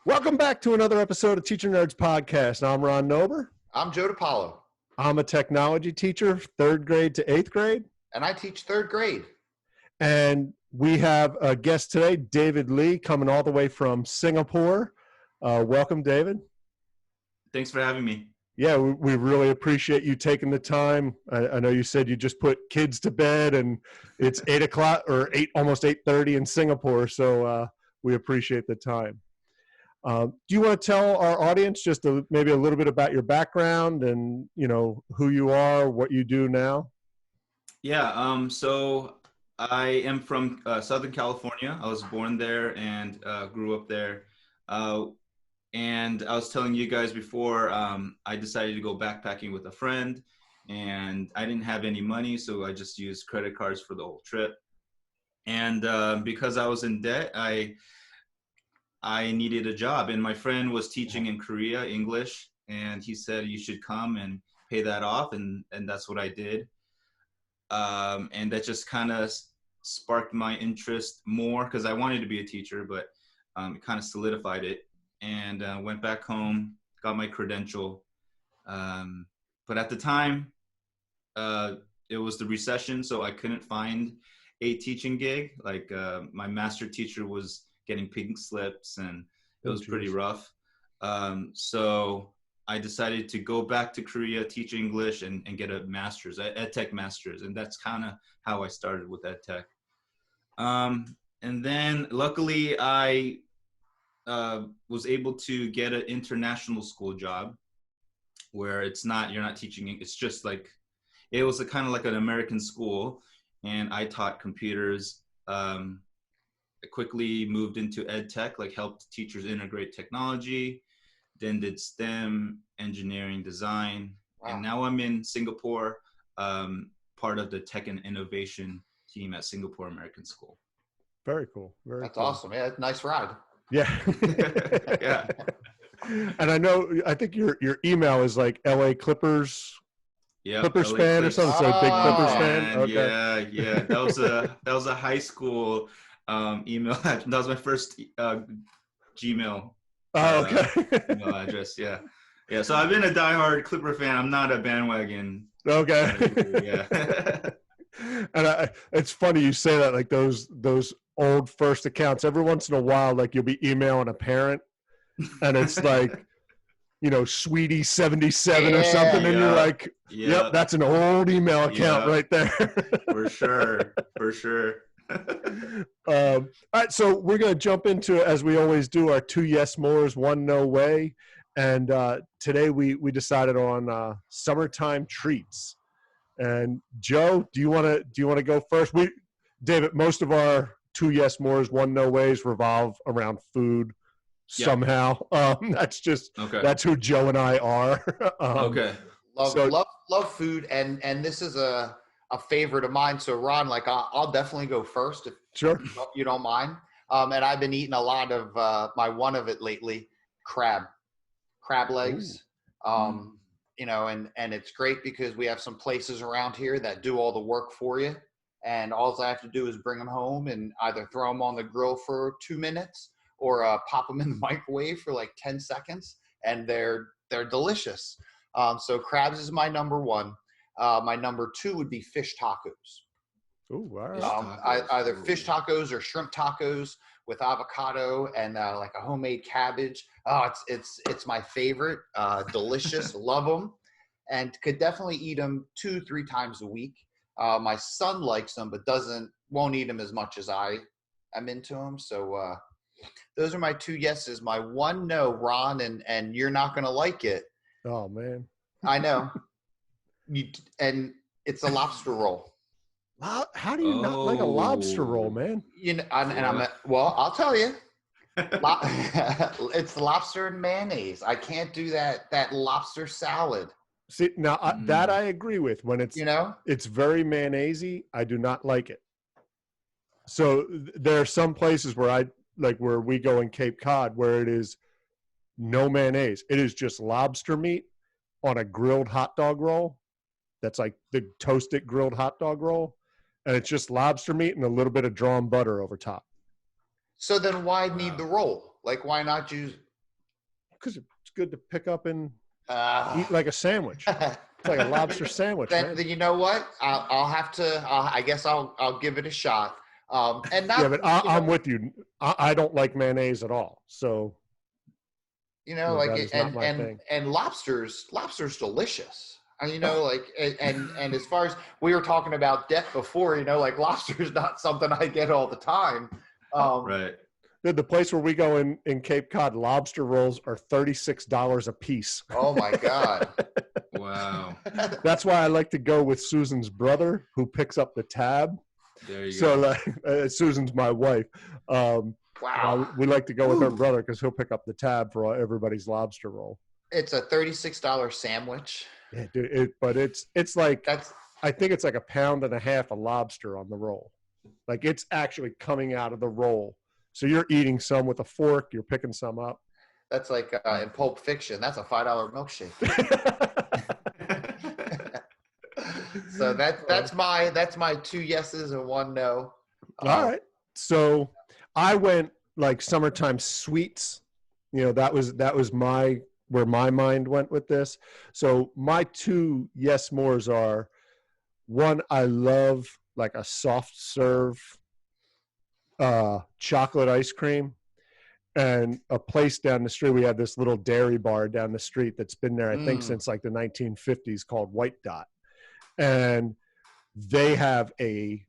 Welcome back to another episode of TeacherNerdz Podcast. I'm Ron Nober. I'm Joe DiPaolo. I'm a technology teacher, 3rd grade to 8th grade. And I teach 3rd grade. And we have a guest today, David Lee, coming all the way from Singapore. Welcome, David. Thanks for having me. Yeah, we really appreciate you taking the time. I know you said you just put kids to bed and it's 8 o'clock or almost 8:30 in Singapore. So we appreciate the time. Do you want to tell our audience just maybe a little bit about your background and, who you are, what you do now? Yeah, so I am from Southern California. I was born there and grew up there. And I was telling you guys before, I decided to go backpacking with a friend, and I didn't have any money, so I just used credit cards for the whole trip. And because I was in debt, I needed a job, and my friend was teaching in Korea English, and he said you should come and pay that off, and that's what I did. And that just kind of sparked my interest more because I wanted to be a teacher, but it kind of solidified it. And went back home, got my credential. But at the time, it was the recession, so I couldn't find a teaching gig. Like my master teacher was getting pink slips, and it was pretty rough. So I decided to go back to Korea, teach English, and get a master's, EdTech master's. And that's kind of how I started with EdTech. And then luckily I was able to get an international school job where you're not teaching, it's just like, it was kind of like an American school, and I taught computers. I quickly moved into EdTech, like helped teachers integrate technology, then did STEM, engineering, design. Wow. And now I'm in Singapore, part of the tech and innovation team at Singapore American School. Very cool. That's awesome. Yeah, nice ride. Yeah. Yeah. And I think your email is like LA Clippers. Yeah, Clippers fan or something. So big Clippers fan. Okay. Yeah. That was a high school email. That was my first Gmail. Email address. Yeah. So I've been a diehard Clipper fan. I'm not a bandwagon. Okay. Yeah. And it's funny you say that, like those old first accounts. Every once in a while, like you'll be emailing a parent, and it's like, Sweetie 77 or something, and you're like, yep, that's an old email account right there. For sure. All right, so we're going to jump into, as we always do, our 2 yes mores, 1 no way. And today we decided on summertime treats. And Joe, do you want to go first? David, most of our 2 yes mores, 1 no ways revolve around food somehow. That's who Joe and I are. Okay. Love food, and this is a favorite of mine. So Ron, like I'll definitely go first if you don't mind. And I've been eating a lot of my one of it lately, crab legs. Ooh. And it's great because we have some places around here that do all the work for you. And all I have to do is bring them home and either throw them on the grill for 2 minutes or pop them in the microwave for like 10 seconds. And they're delicious. So crabs is my number 1. My number 2 would be fish tacos. Ooh, wow. Either fish tacos or shrimp tacos with avocado and like a homemade cabbage. Oh, it's my favorite. Delicious. Love them, and could definitely eat them 2-3 times a week. My son likes them, but won't eat them as much as I am into them. So those are my 2 yeses. My 1 no, Ron, and you're not gonna like it. Oh man, I know. And it's a lobster roll. How do you not like a lobster roll, man? I'll tell you. It's lobster and mayonnaise. I can't do that lobster salad. See, now that I agree with. When it's very mayonnaise-y, I do not like it. So there are some places where where we go in Cape Cod where it is no mayonnaise. It is just lobster meat on a grilled hot dog roll. That's like the toasted grilled hot dog roll. And it's just lobster meat and a little bit of drawn butter over top. So then why need the roll? Like, why not use because it's good to pick up and eat like a sandwich. It's like a lobster sandwich, man. Then you know what? I'll have to. I guess I'll give it a shot. And not, yeah, but I'm with you. I don't like mayonnaise at all. So, like that is not my thing. And lobster's delicious. And, like, and as far as we were talking about death before, like lobster is not something I get all the time. Right. The place where we go in Cape Cod, lobster rolls are $36 a piece. Oh my God. Wow. That's why I like to go with Susan's brother, who picks up the tab. There you go. go. Susan's my wife. Wow. We like to go with her brother because he'll pick up the tab for everybody's lobster roll. It's a $36 sandwich. Yeah, dude. But it's like I think it's like 1.5 pounds of lobster on the roll. Like it's actually coming out of the roll. So you're eating some with a fork. You're picking some up. That's like in Pulp Fiction. That's a $5 milkshake. So that's my 2 yeses and 1 no. All right. So I went like summertime sweets. That was where my mind went with this. So my 2 yes mores are, one, I love like a soft serve chocolate ice cream, and a place down the street. We had this little dairy bar down the street that's been there, I think, since like the 1950s, called White Dot. And they have a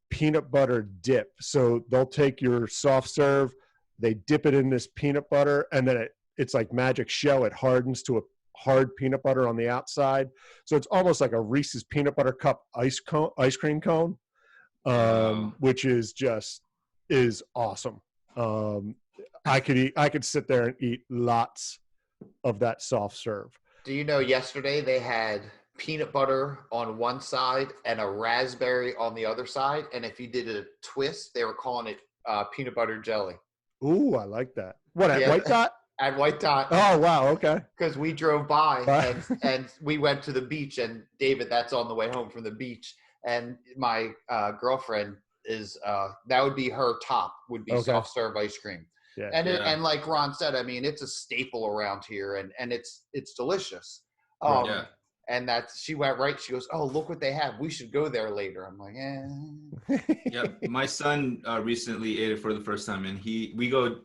peanut butter dip. So they'll take your soft serve, they dip it in this peanut butter, and then it's like magic shell. It hardens to a hard peanut butter on the outside. So it's almost like a Reese's peanut butter cup ice cream cone, which is awesome. I could sit there and eat lots of that soft serve. Do you know yesterday they had peanut butter on one side and a raspberry on the other side? And if you did a twist, they were calling it peanut butter jelly. Ooh, I like that. What, at White Dot? At White Dot. Oh, wow. Okay. Because we drove by and we went to the beach, and David, that's on the way home from the beach. And my girlfriend is, that would be her top, would be soft serve ice cream. Yeah. And like Ron said, I mean, it's a staple around here, and it's delicious. And she went right. She goes, "Oh, look what they have. We should go there later." I'm like, Yeah, my son recently ate it for the first time, and we go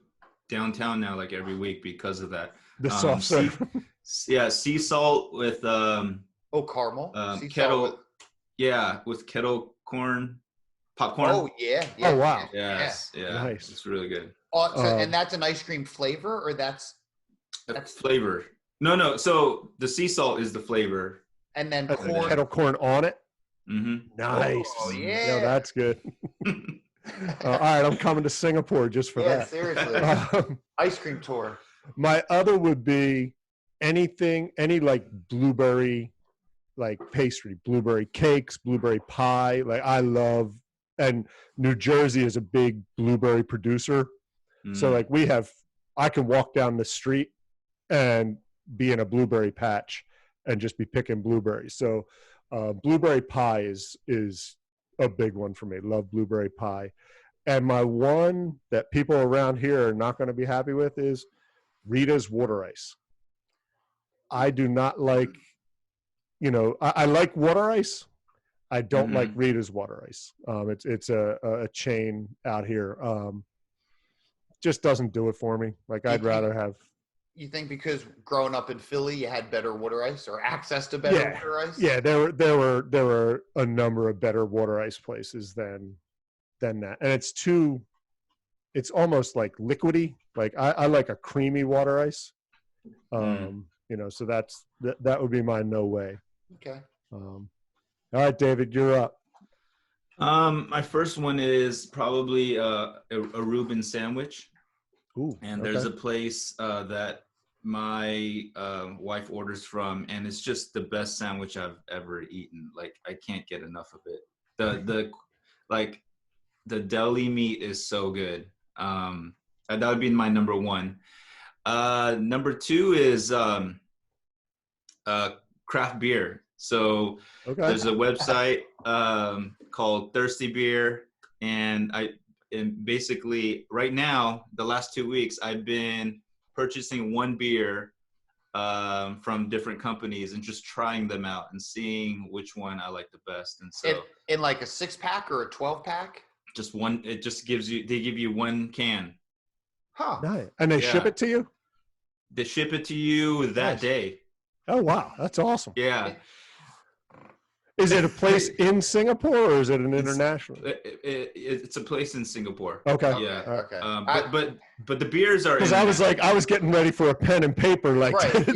downtown now like every week because of that. The soft serve. Sea salt with caramel. Kettle. With kettle corn, popcorn. Oh yeah. Oh wow. Yes. Yeah. Nice. It's really good. And that's an ice cream flavor, or that's flavor. No. So the sea salt is the flavor, and then kettle corn on it. Mm-hmm. Nice. Oh yeah. That's good. All right, I'm coming to Singapore just for that. Seriously. Ice cream tour. My other would be any like blueberry, like pastry, blueberry cakes, blueberry pie. Like I love, and New Jersey is a big blueberry producer. So like I can walk down the street and be in a blueberry patch and just be picking blueberries. So blueberry pie is a big one for me. Love blueberry pie. And my one that people around here are not going to be happy with is Rita's water ice. I do not like, I like water ice. I don't like Rita's water ice. It's a chain out here. Just doesn't do it for me. Like I'd rather have. You think because growing up in Philly, you had better water ice or access to better water ice? Yeah, there were a number of better water ice places than that, and it's almost like liquidy. Like I like a creamy water ice. So that would be my no way. Okay. All right, David, you're up. My first one is probably a Reuben sandwich. Ooh, and there's a place that my wife orders from, and it's just the best sandwich I've ever eaten. Like I can't get enough of it. The deli meat is so good. That would be my number one. Number two is craft beer. So there's a website called Thirsty Beer, and basically right now, the last 2 weeks, I've been purchasing one beer from different companies and just trying them out and seeing which one I like the best. And so in like a 6-pack or a 12-pack? Just one. It just gives you. They give you one can. Huh. Nice. And they ship it to you? They ship it to you that day. Oh, wow. That's awesome. Yeah. Is it a place in Singapore or is it an international? It's a place in Singapore. Okay. Yeah. Okay. But the beers are. Because I was getting ready for a pen and paper. Like, right.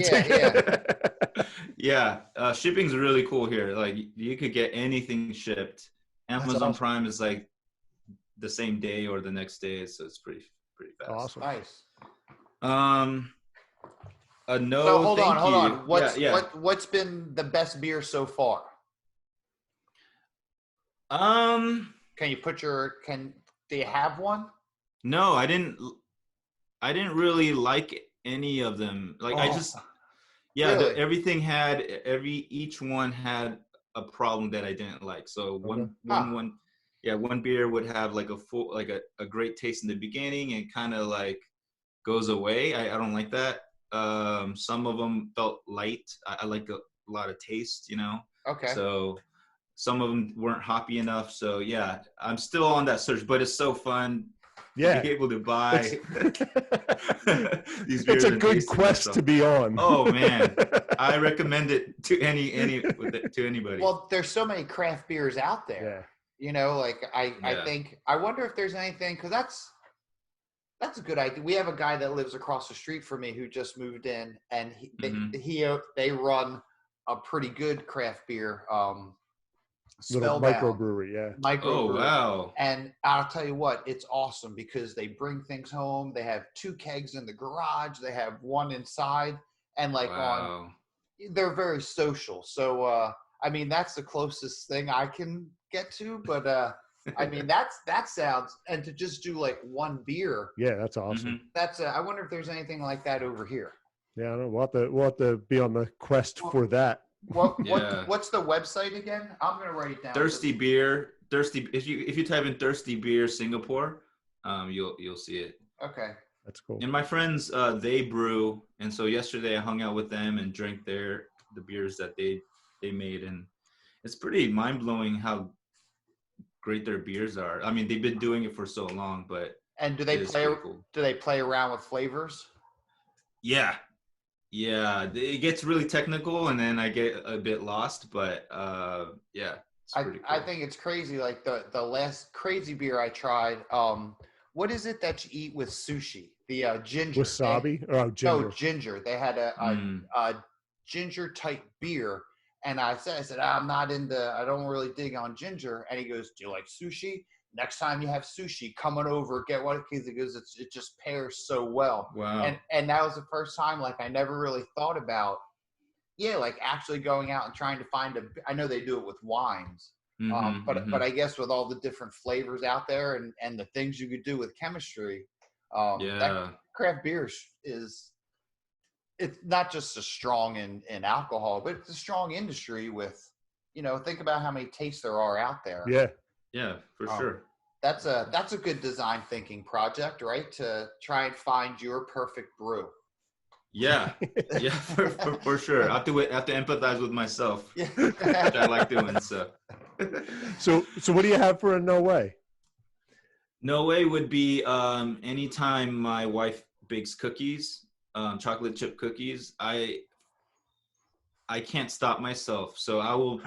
Yeah. Shipping's really cool here. Like, you could get anything shipped. Amazon awesome. Prime is like the same day or the next day, so it's pretty fast. Awesome. Nice. No. So hold on. What's been the best beer so far? Do you have one? No, I didn't really like any of them. Like Really? each one had a problem that I didn't like. So one beer would have like a great taste in the beginning and kind of like goes away. I don't like that. Some of them felt light. I like a lot of taste, you know? Okay. So some of them weren't hoppy enough. So yeah, I'm still on that search, but it's so fun. Yeah. To be able to buy these beers. It's a good quest to be on. Oh man. I recommend it to anybody. Well, there's so many craft beers out there. Yeah. You know, like I wonder if there's anything, because that's a good idea. We have a guy that lives across the street from me who just moved in, and they run a pretty good craft beer. Little microbrewery, yeah. Oh wow! And I'll tell you what, it's awesome because they bring things home. They have 2 kegs in the garage. They have one inside, and they're very social. So I mean, that's the closest thing I can get to. But I mean, that sounds, and to just do like one beer. Yeah, that's awesome. That's I wonder if there's anything like that over here. Yeah, I don't know. We'll have to be on the quest for that. What's the website again? I'm gonna write it down. Thirsty beer. If you type in thirsty beer Singapore, you'll see it. Okay. That's cool. And my friends, they brew, and so yesterday I hung out with them and drank the beers that they made, and it's pretty mind blowing how great their beers are. I mean, they've been doing it for so long, but do they play around with flavors? Yeah, it gets really technical, and then I get a bit lost. But yeah, it's pretty cool. I think it's crazy. Like the last crazy beer I tried. What is it that you eat with sushi? The ginger. Wasabi or ginger? No, ginger. They had a ginger type beer, and I said, I'm not I don't really dig on ginger. And he goes, do you like sushi? Next time you have sushi, come on over, get one, because it just pairs so well. Wow. And that was the first time, like, I never really thought about, like actually going out and trying to find I know they do it with wines, but I guess with all the different flavors out there and the things you could do with chemistry, that craft beer it's not just a strong in alcohol, but it's a strong industry with, think about how many tastes there are out there. Yeah, for sure. That's a good design thinking project, right? To try and find your perfect brew. Yeah, for sure. I have to empathize with myself, which I like doing. So what do you have for a no way? No way would be anytime my wife bakes cookies, chocolate chip cookies. I can't stop myself, so I will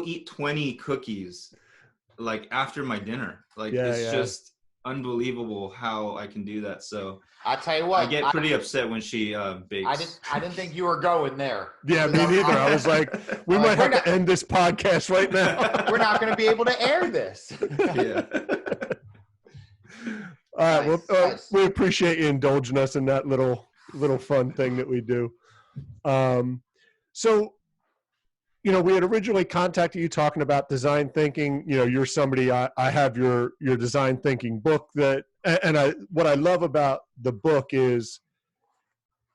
eat 20 cookies like after my dinner. Like it's just unbelievable how I can do that. So I tell you what, I get pretty upset when she bakes. I didn't think you were going there. Yeah, me neither. I was like, we might have to end this podcast right now. We're not going to be able to air this. Yeah. All right. Well, we appreciate you indulging us in that little fun thing that we do. So, we had originally contacted you talking about design thinking. You're somebody, I have your design thinking book what I love about the book is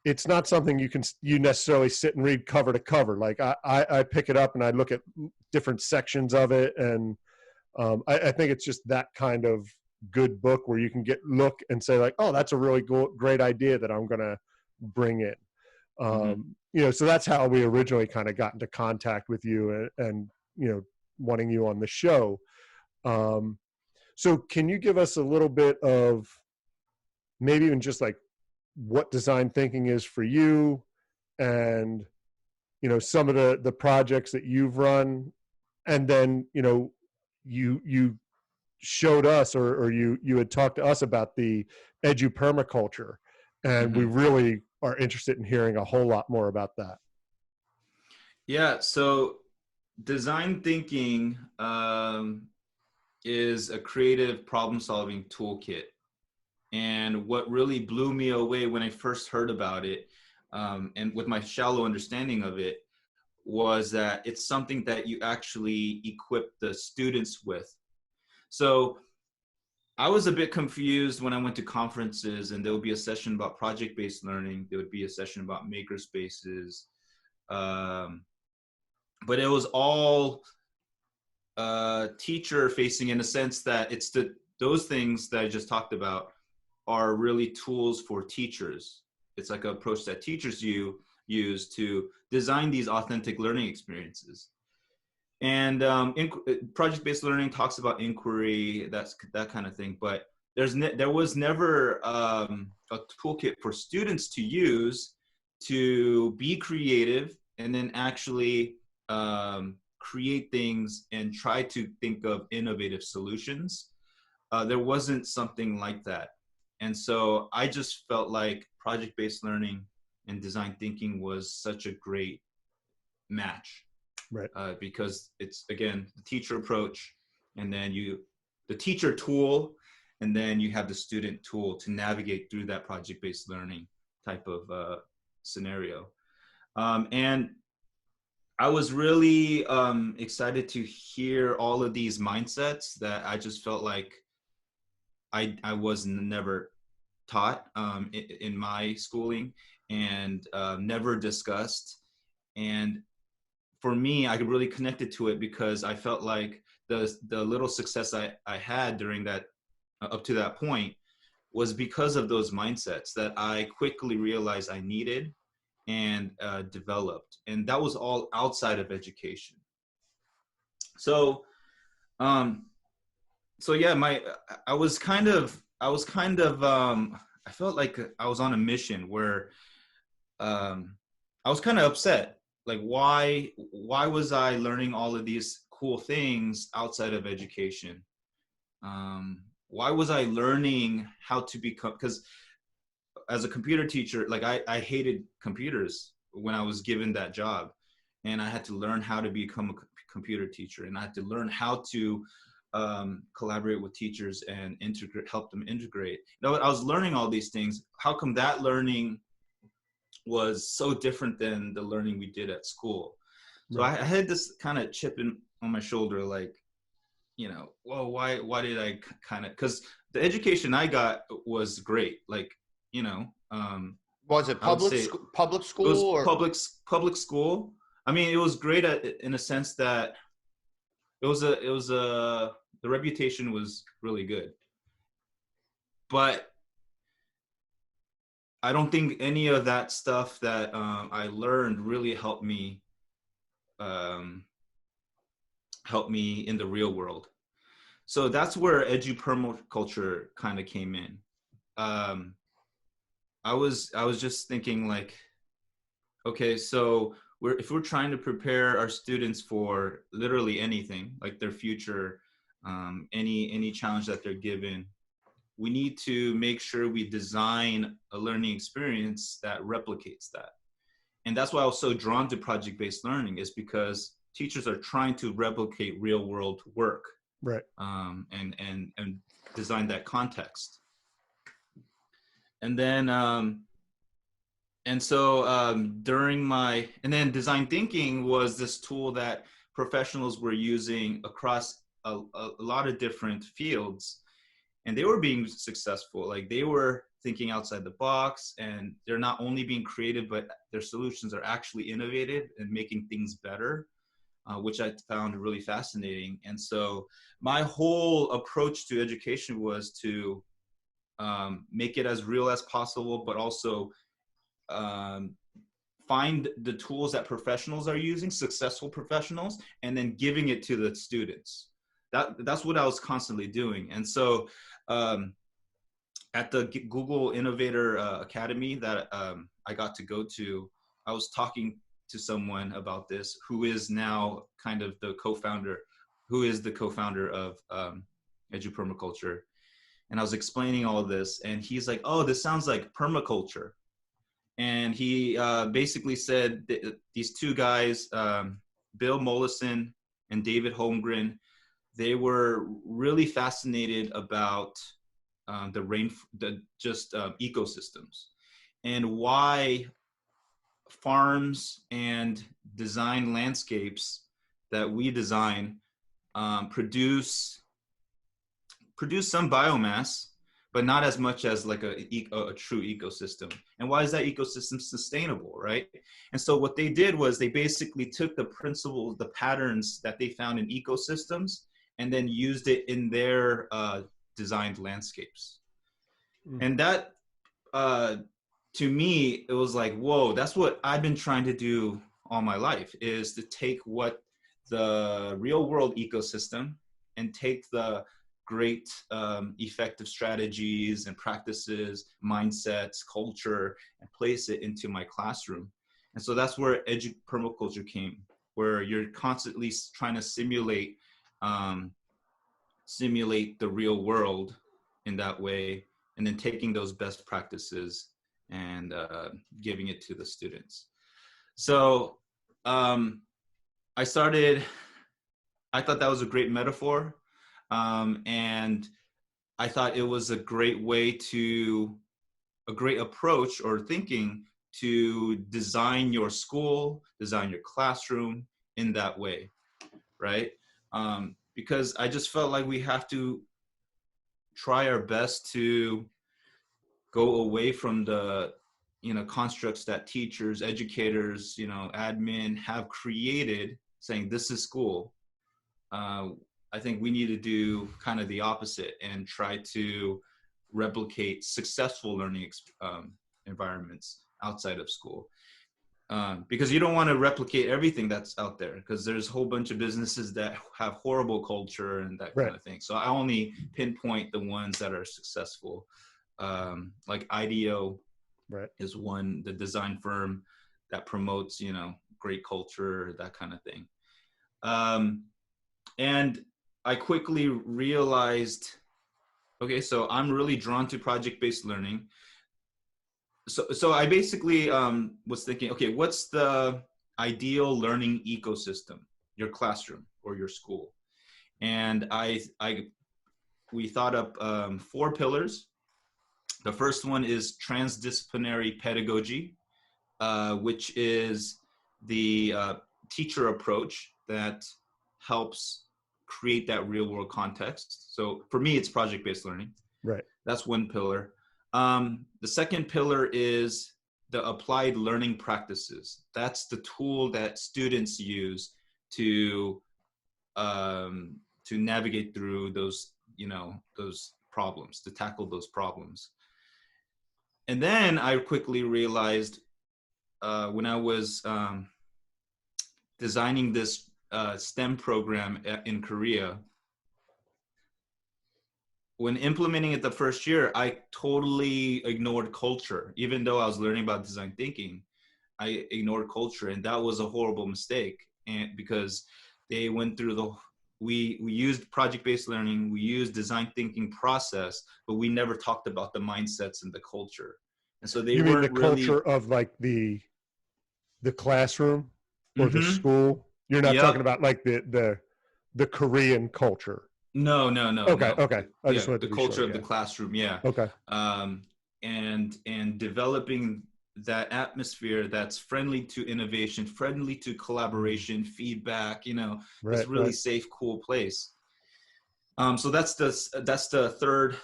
it's not something you necessarily sit and read cover to cover. Like I pick it up and I look at different sections of it. And I think it's just that kind of good book where you can look and say like, oh, that's a really great idea that I'm going to bring in. So that's how we originally kind of got into contact with you and wanting you on the show. So can you give us a little bit of maybe even just like what design thinking is for you, and some of the projects that you've run, and then you showed us or you had talked to us about the eduPermaculture, and we really are interested in hearing a whole lot more about that. Yeah, so design thinking is a creative problem-solving toolkit. And what really blew me away when I first heard about it, and with my shallow understanding of it, was that it's something that you actually equip the students with. So I was a bit confused when I went to conferences, and there would be a session about project-based learning. There would be a session about maker spaces. But it was all teacher facing, in a sense that it's those things that I just talked about are really tools for teachers. It's like an approach that teachers use to design these authentic learning experiences. And project-based learning talks about inquiry, that kind of thing. But there was never a toolkit for students to use to be creative and then actually create things and try to think of innovative solutions. There wasn't something like that. And so I just felt like project-based learning and design thinking was such a great match. Right. Because it's, again, the teacher approach, and then the teacher tool, and then you have the student tool to navigate through that project-based learning type of scenario. And I was really excited to hear all of these mindsets that I just felt like I was never taught in my schooling, and never discussed. And for me, I really connected to it because I felt like the little success I had during that, up to that point, was because of those mindsets that I quickly realized I needed and developed. And that was all outside of education. So, yeah, I felt like I was on a mission where I was kind of upset. Like, why was I learning all of these cool things outside of education? Why was I learning how to become, because as a computer teacher, like I hated computers when I was given that job, and I had to learn how to become a computer teacher, and I had to learn how to collaborate with teachers and help them integrate. I was learning all these things. How come that learning was so different than the learning we did at school? So I had this kind of chip on my shoulder, like, well, why did I kind of, because the education I got was great. Like, was it public school? It was public school. I mean, it was great in a sense that the reputation was really good, but I don't think any of that stuff that I learned really helped me in the real world. So that's where eduPermaculture kind of came in. I was just thinking, like, okay, so if we're trying to prepare our students for literally anything, like their future, any challenge that they're given, we need to make sure we design a learning experience that replicates that. And that's why I was so drawn to project-based learning, is because teachers are trying to replicate real world work, right? And design that context. And then then design thinking was this tool that professionals were using across a lot of different fields, and they were being successful. Like, they were thinking outside the box, and they're not only being creative, but their solutions are actually innovative and making things better. which I found really fascinating. And so my whole approach to education was to make it as real as possible, but also find the tools that professionals are using, successful professionals, and then giving it to the students. That's what I was constantly doing. And so at the Google Innovator Academy that I got to go to, I was talking to someone about this who is now kind of the co-founder of eduPermaculture. And I was explaining all of this, and he's like, oh, this sounds like permaculture. And he basically said that these two guys, Bill Mollison and David Holmgren, they were really fascinated about ecosystems and why farms and design landscapes that we design produce some biomass, but not as much as like a true ecosystem. And why is that ecosystem sustainable, right? And so what they did was they basically took the principles, the patterns that they found in ecosystems, and then used it in their designed landscapes. And that, to me, it was like, whoa, that's what I've been trying to do all my life, is to take what the real world ecosystem and take the great effective strategies and practices, mindsets, culture, and place it into my classroom. And so that's where eduPermaculture came, where you're constantly trying to simulate the real world in that way, and then taking those best practices and giving it to the students. So I thought that was a great metaphor. And I thought it was a great approach or thinking to design your school, design your classroom in that way, right? Because I just felt like we have to try our best to go away from the, constructs that teachers, educators, admin have created, saying this is school. I think we need to do kind of the opposite and try to replicate successful learning environments outside of school. Because you don't want to replicate everything that's out there, because there's a whole bunch of businesses that have horrible culture and that kind of thing. So I only pinpoint the ones that are successful. Like IDEO is one, the design firm that promotes, great culture, that kind of thing. And I quickly realized, okay, so I'm really drawn to project-based learning. So I basically was thinking, okay, what's the ideal learning ecosystem, your classroom or your school? And we thought up 4 pillars. The first one is transdisciplinary pedagogy, which is the teacher approach that helps create that real world context. So for me, it's project-based learning. Right. That's one pillar. The second pillar is the applied learning practices. That's the tool that students use to navigate through those problems, to tackle those problems. And then I quickly realized when I was designing this STEM program in Korea, when implementing it the first year, I totally ignored culture. Even though I was learning about design thinking, I ignored culture, and that was a horrible mistake. And because they went through we used project-based learning, we used design thinking process, but we never talked about the mindsets and the culture. And so they weren't really... You mean the culture of like the classroom or the school? You're not talking about like the Korean culture. No. Okay. I just wanted the to be culture sure, of the classroom. Yeah. Okay. And developing that atmosphere that's friendly to innovation, friendly to collaboration, feedback. It's really safe, cool place. So that's the third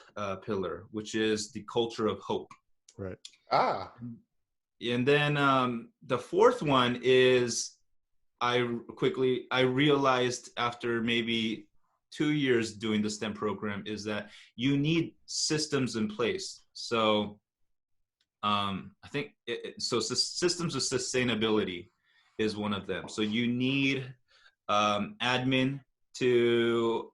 pillar, which is the culture of hope. Right. And then the fourth one is I realized after maybe 2 years doing the STEM program is that you need systems in place. So I think systems of sustainability is one of them. So you need admin to,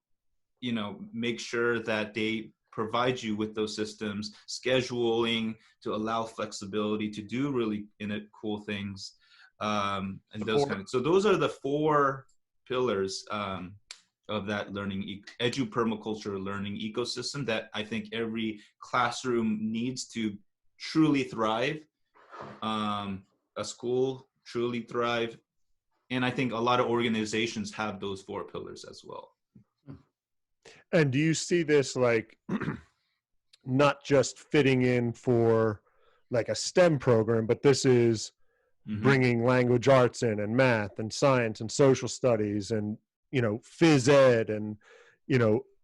make sure that they provide you with those systems, scheduling to allow flexibility to do really cool things, and those kind of. So those are the 4 pillars of that learning edupermaculture learning ecosystem that I think every classroom needs to truly thrive, a school truly thrive, and I think a lot of organizations have those 4 pillars as well. And do you see this like not just fitting in for like a STEM program, but this is bringing language arts in and math and science and social studies and, phys ed and,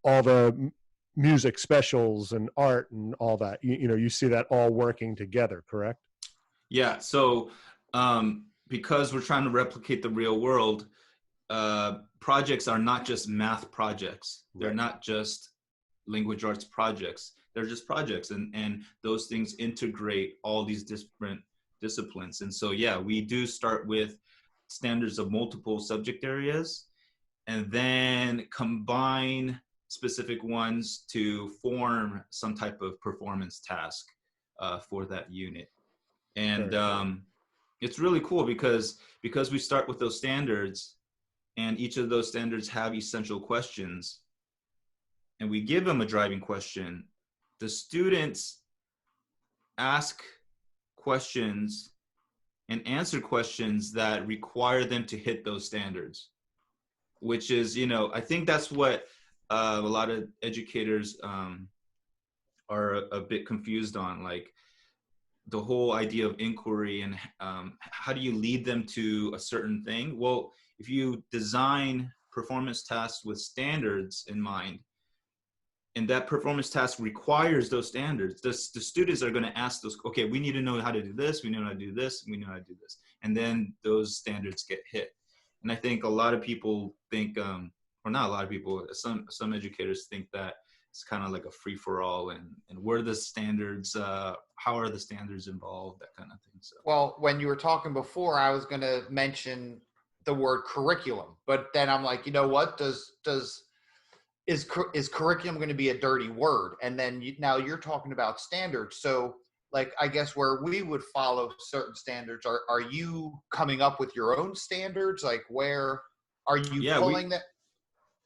all the music specials and art and all that, you see that all working together, correct? Yeah. So because we're trying to replicate the real world, projects are not just math projects. They're not just language arts projects. They're just projects, and those things integrate all these different disciplines. And so, yeah, we do start with standards of multiple subject areas and then combine specific ones to form some type of performance task for that unit. And it's really cool because we start with those standards, and each of those standards have essential questions, and we give them a driving question. The students ask questions and answer questions that require them to hit those standards, which is, I think that's what a lot of educators are a bit confused on, like the whole idea of inquiry and how do you lead them to a certain thing? Well, if you design performance tasks with standards in mind, and that performance task requires those standards, the students are going to ask those, okay, we need to know how to do this, we know how to do this, we know how to do this. And then those standards get hit. And I think a lot of people think, or not a lot of people, some educators think that it's kind of like a free-for-all, and where are the standards, how are the standards involved, that kind of thing. So. Well, when you were talking before, I was going to mention the word curriculum, but then I'm like, you know what, is curriculum going to be a dirty word? And then now you're talking about standards. So like, I guess where we would follow certain standards, are you coming up with your own standards? Like, where are you pulling that?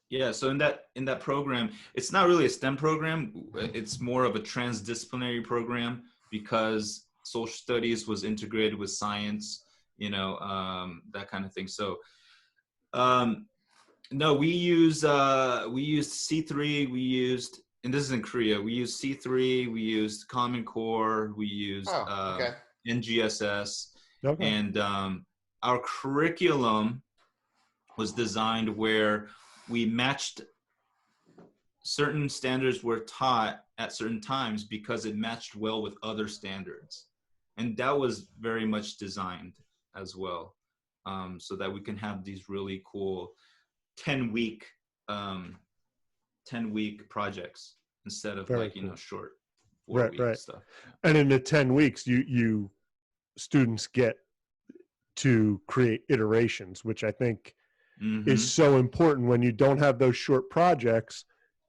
Yeah. So in that program, it's not really a STEM program. It's more of a transdisciplinary program because social studies was integrated with science, that kind of thing. So, no, we used C3, and this is in Korea, we used C3, we used Common Core, we used NGSS, and our curriculum was designed where we matched certain standards were taught at certain times because it matched well with other standards. And that was very much designed as well, so that we can have these really cool 10-week projects instead of short 4-week stuff. And in the 10 weeks, you students get to create iterations, which I think is so important. When you don't have those short projects,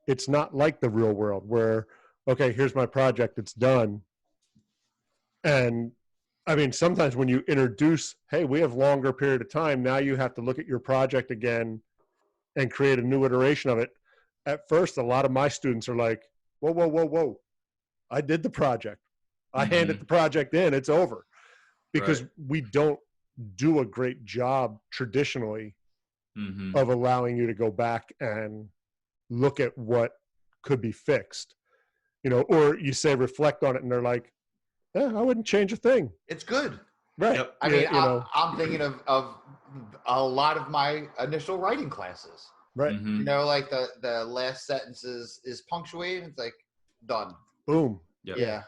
it's not like the real world where, okay, here's my project, it's done. And I mean, sometimes when you introduce, hey, we have longer period of time, now you have to look at your project again and create a new iteration of it. At first, a lot of my students are like, whoa. I did the project. I handed the project in, it's over. Because we don't do a great job traditionally of allowing you to go back and look at what could be fixed. Or you say reflect on it and they're like, I wouldn't change a thing. It's good. Right. Yep. I mean, I'm thinking of a lot of my initial writing classes. Right. Like the last sentence is punctuated. It's like done. Boom. Yep. Yeah.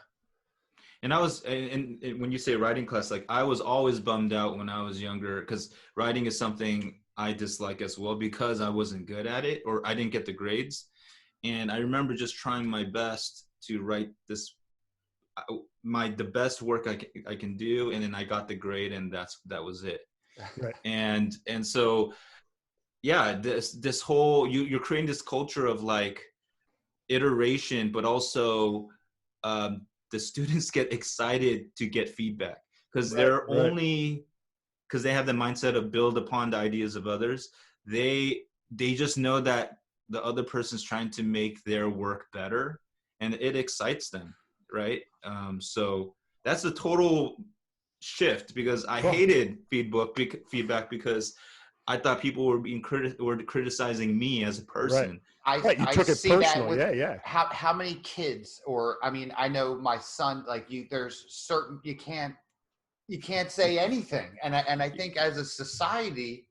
And I was, and when you say writing class, like I was always bummed out when I was younger because writing is something I dislike as well because I wasn't good at it or I didn't get the grades. And I remember just trying my best to write the best work I can do. And then I got the grade and that was it. Right. And so, yeah, this whole, you're creating this culture of like iteration, but also, the students get excited to get feedback because they're only because they have the mindset of build upon the ideas of others. They just know that the other person's trying to make their work better, and it excites them, right? So that's a total shift because I hated feedback because I thought people were being criticizing me as a person. Right. You took it personal. Yeah. How many kids, or I mean, I know my son, like there's certain, you can't say anything. And I think as a society,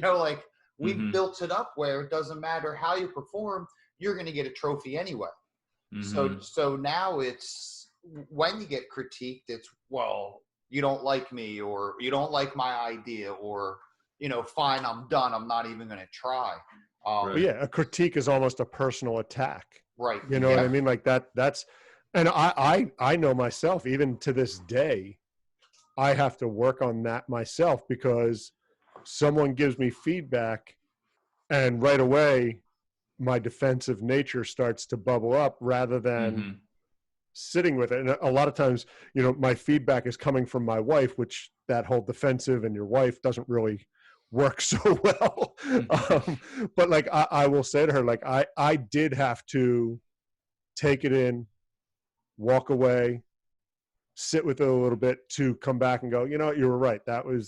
like we've built it up where it doesn't matter how you perform, you're going to get a trophy anyway. So now it's, when you get critiqued, it's, well, you don't like me, or you don't like my idea, or, fine, I'm done. I'm not even going to try. A critique is almost a personal attack. Right. You know what I mean? Like that's, and I know myself, even to this day, I have to work on that myself because someone gives me feedback and right away my defensive nature starts to bubble up rather than sitting with it. And a lot of times, my feedback is coming from my wife, which that whole defensive and your wife doesn't really work so well. But like, I will say to her, like, I did have to take it in, walk away, sit with it a little bit to come back and go, you were right.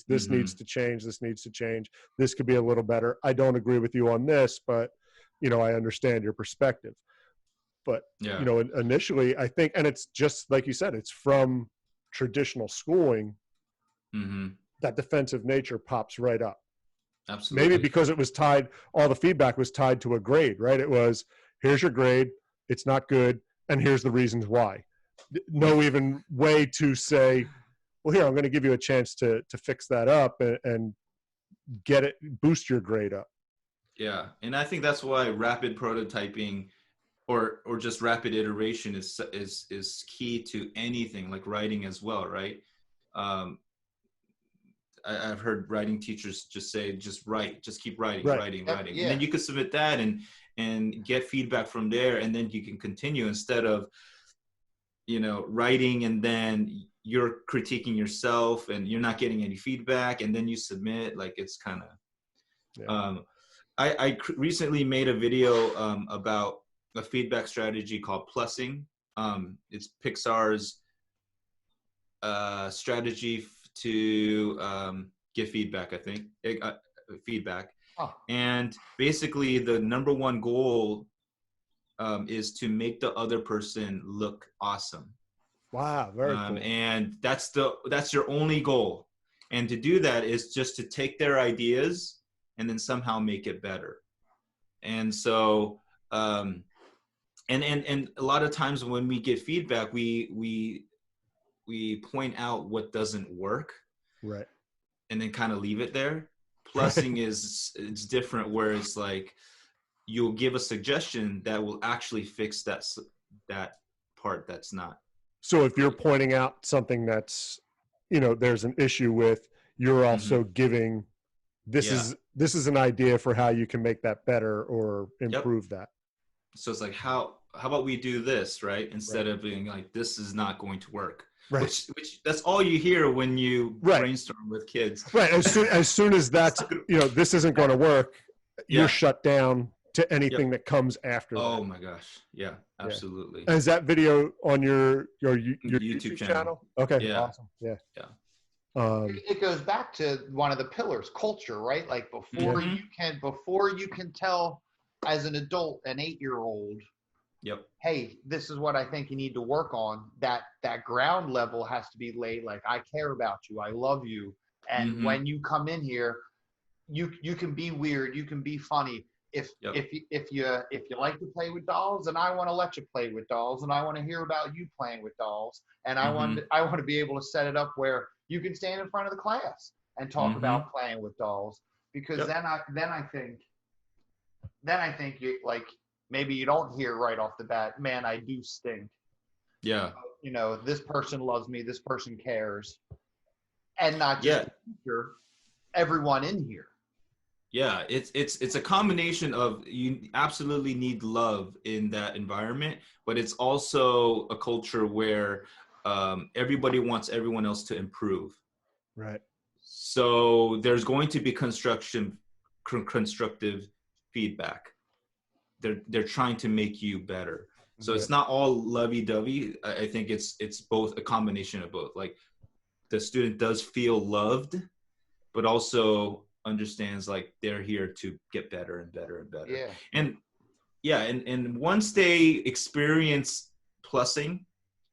This needs to change. This needs to change. This could be a little better. I don't agree with you on this, but, I understand your perspective. But, initially I think, and it's just like you said, it's from traditional schooling, that defensive nature pops right up. Absolutely. Maybe because it was tied, all the feedback was tied to a grade, right? It was, here's your grade. It's not good. And here's the reasons why. No even way to say, well, here, I'm going to give you a chance to fix that up and get it, boost your grade up. Yeah. And I think that's why rapid prototyping or just rapid iteration is key to anything, like writing as well, right? I've heard writing teachers just say, just write, just keep writing. Yeah. And then you could submit that and get feedback from there. And then you can continue instead of, writing and then you're critiquing yourself and you're not getting any feedback. And then you submit, like, it's kind of, I recently made a video about a feedback strategy called plussing. It's Pixar's strategy to get feedback, I think, feedback. Oh. And basically the number one goal is to make the other person look awesome. Wow, very cool. And that's your only goal. And to do that is just to take their ideas and then somehow make it better. And so, and a lot of times when we get feedback, we point out what doesn't work, right? And then kind of leave it there. Plussing it's different, where it's like you'll give a suggestion that will actually fix that part that's not. So if you're pointing out something that's, there's an issue with, you're also giving, this is an idea for how you can make that better or improve that. So it's like, how about we do this, right? Instead of being like, this is not going to work. Right. Which that's all you hear when you brainstorm with kids. Right. As soon as that's, this isn't going to work, you're shut down to anything that comes after that. Oh my gosh. Yeah, absolutely. And is that video on your YouTube channel? Okay. Yeah. Awesome. Yeah. It goes back to one of the pillars, culture, right? Like before you can tell as an adult, an 8-year-old, hey, this is what I think you need to work on. That ground level has to be laid. Like, I care about you. I love you. And when you come in here, you can be weird. You can be funny. if you like to play with dolls, then I want to let you play with dolls, and I want to hear about you playing with dolls, and I want to be able to set it up where you can stand in front of the class and talk about playing with dolls, because then I think you, like, maybe you don't hear right off the bat, man, I do stink. Yeah. This person loves me, this person cares, and not just the teacher, everyone in here. Yeah, it's a combination of, you absolutely need love in that environment, but it's also a culture where everybody wants everyone else to improve. Right. So there's going to be constructive feedback. They're trying to make you better. So it's not all lovey-dovey. I think it's both, a combination of both. Like, the student does feel loved, but also understands like they're here to get better and better and better. And once they experience plussing,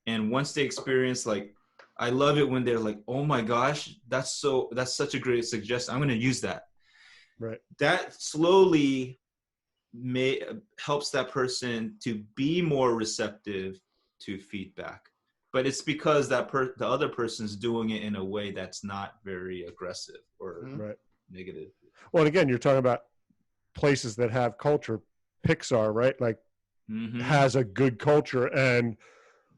and once they experience, like, I love it when they're like, oh my gosh, that's such a great suggestion, I'm going to use that. Right. That slowly helps that person to be more receptive to feedback. But it's because the other person's doing it in a way that's not very aggressive or negative. Well, and again, you're talking about places that have culture. Pixar, right? Like, has a good culture, and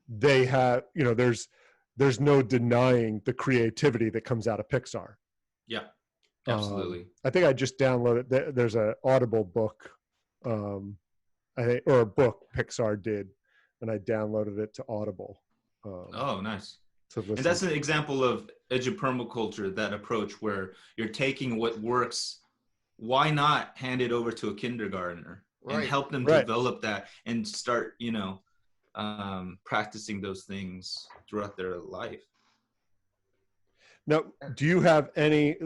they have, there's no denying the creativity that comes out of Pixar. Yeah, absolutely. I think I just downloaded. There's an Audible book, I think, or a book Pixar did, and I downloaded it to Audible. Oh, nice. And that's an example of eduPermaculture, that approach where you're taking what works. Why not hand it over to a kindergartner and help them develop that and start, practicing those things throughout their life. Now, do you have any,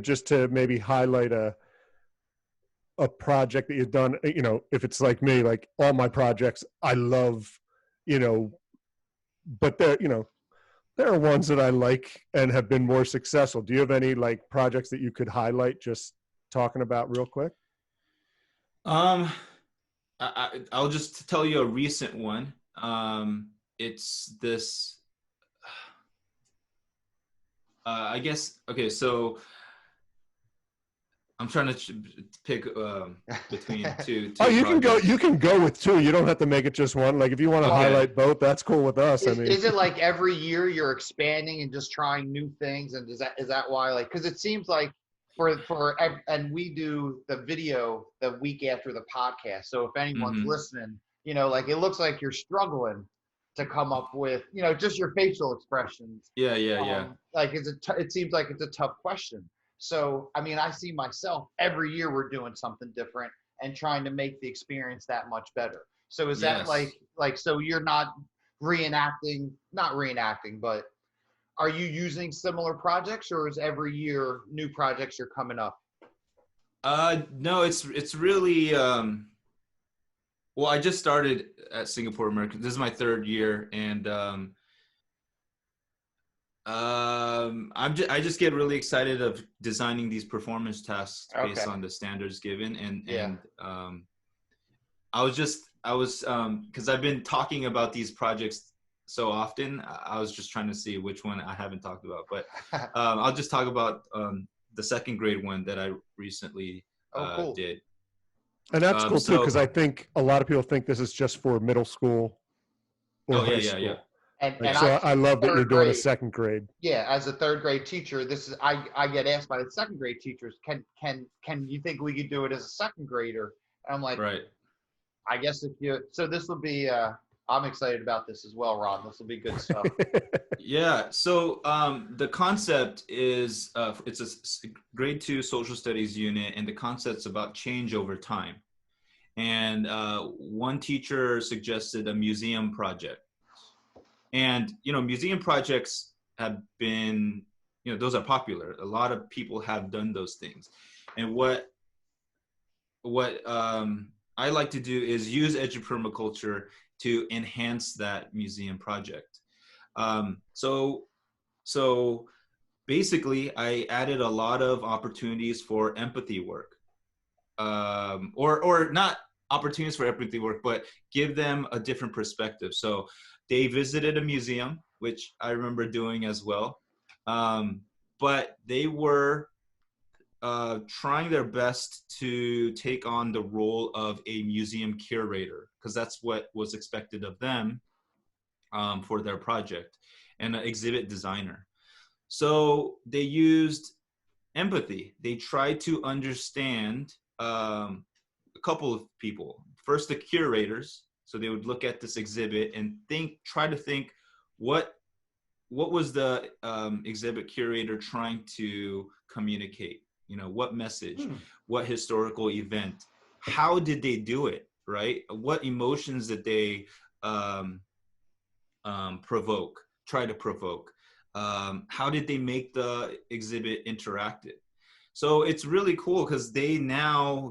just to maybe highlight a project that you've done, if it's like me, like all my projects, I love, but there are ones that I like and have been more successful. Do you have any like projects that you could highlight, just talking about real quick? I'll just tell you a recent one. It's this, I guess, okay, so I'm trying to pick between two. Oh, you can go with two. You don't have to make it just one. Like, if you want to highlight both, that's cool with us. Is it like every year you're expanding and just trying new things? And is that why, like, because it seems like and we do the video the week after the podcast. So if anyone's listening, like, it looks like you're struggling to come up with, just your facial expressions. Yeah. Like, it seems like it's a tough question. So, I see myself every year we're doing something different and trying to make the experience that much better. So is that like, so you're not not reenacting, but are you using similar projects, or is every year new projects are coming up? No, it's really, well, I just started at Singapore American. This is my third year, and I just get really excited of designing these performance tasks based on the standards given, and I was because I've been talking about these projects so often, I was just trying to see which one I haven't talked about, but I'll just talk about the second grade one that I recently did. And that's cool too, because I think a lot of people think this is just for middle school or high school. Yeah. And so I love that you're doing a second grade. Yeah, as a third grade teacher, I get asked by the second grade teachers, can you think we could do it as a second grader? And I'm like, I guess so this will be, I'm excited about this as well, Ron. This will be good stuff. Yeah. So the concept is, it's a grade 2 social studies unit, and the concept's about change over time. And one teacher suggested a museum project. And, museum projects have been, those are popular. A lot of people have done those things. And what I like to do is use eduPermaculture to enhance that museum project. So basically, I added a lot of opportunities for empathy work. or not opportunities for empathy work, but give them a different perspective. So they visited a museum, which I remember doing as well. But they were trying their best to take on the role of a museum curator, because that's what was expected of them for their project, and an exhibit designer. So they used empathy. They tried to understand a couple of people. First, the curators. So they would look at this exhibit and try to think what was the exhibit curator trying to communicate? What message, what historical event, how did they do it, right? What emotions did they try to provoke? How did they make the exhibit interactive? So it's really cool because they're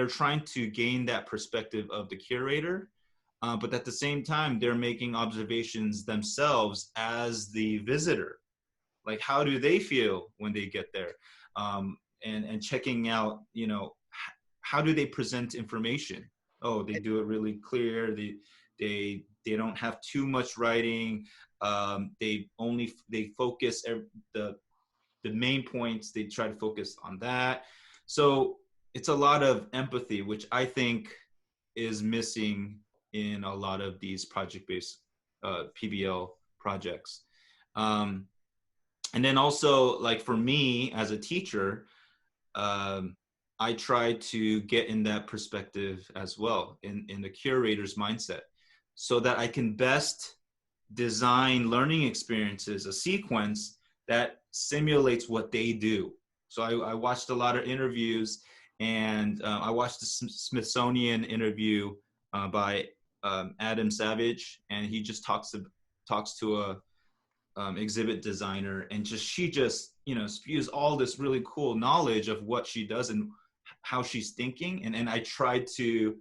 trying to gain that perspective of the curator, but at the same time, they're making observations themselves as the visitor. Like, how do they feel when they get there? And checking out, how do they present information? Oh, they do it really clear. They don't have too much writing. They focus the main points. They try to focus on that. So it's a lot of empathy, which I think is missing in a lot of these project-based PBL projects. And then also, like, for me as a teacher, I try to get in that perspective as well, in the curator's mindset, so that I can best design learning experiences, a sequence that simulates what they do. So I watched a lot of interviews, and I watched the Smithsonian interview by Adam Savage, and he just talks to a exhibit designer, and she just spews all this really cool knowledge of what she does and how she's thinking, and I try to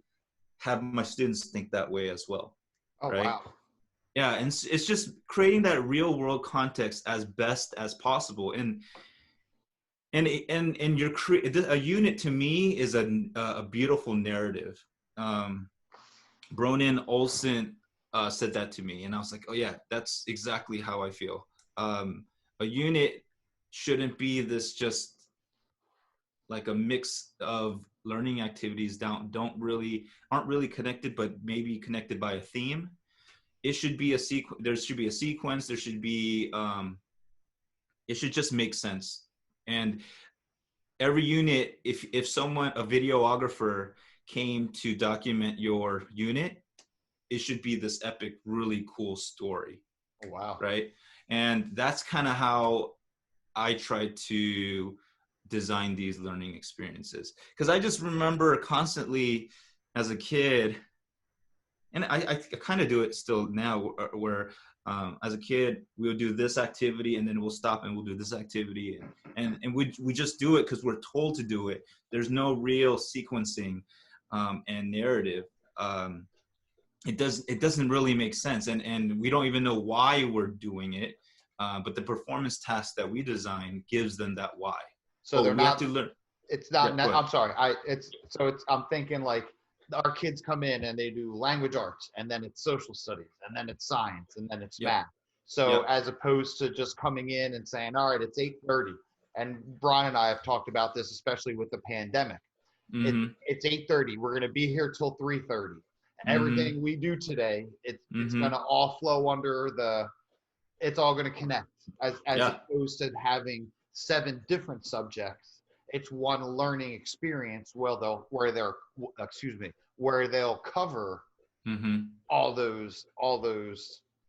have my students think that way as well. Oh, right? Wow. Yeah, and it's just creating that real world context as best as possible, and a unit to me is a beautiful narrative. Bronin Olson said that to me, and I was like, oh yeah, that's exactly how I feel. A unit shouldn't be this just like a mix of learning activities aren't really connected, but maybe connected by a theme. It should be there should be a sequence. There should be it should just make sense. And every unit, if a videographer came to document your unit, it should be this epic, really cool story. Oh, wow. Right? And that's kind of how I try to design these learning experiences. Because I just remember constantly as a kid, and I kind of do it still now, where as a kid, we'll do this activity and then we'll stop and we'll do this activity. And we just do it because we're told to do it. There's no real sequencing and narrative. It doesn't really make sense, and we don't even know why we're doing it, but the performance task that we design gives them that why. So they're not. To learn. It's not. Yeah, I'm sorry. I'm thinking like our kids come in and they do language arts, and then it's social studies, and then it's science, and then it's math. So as opposed to just coming in and saying, all right, it's 8:30, and Brian and I have talked about this, especially with the pandemic. Mm-hmm. It's 8:30. We're going to be here till 3:30. Everything we do today, it's going to all flow under it's all going to connect as opposed to having 7 different subjects. It's one learning experience where they'll cover all those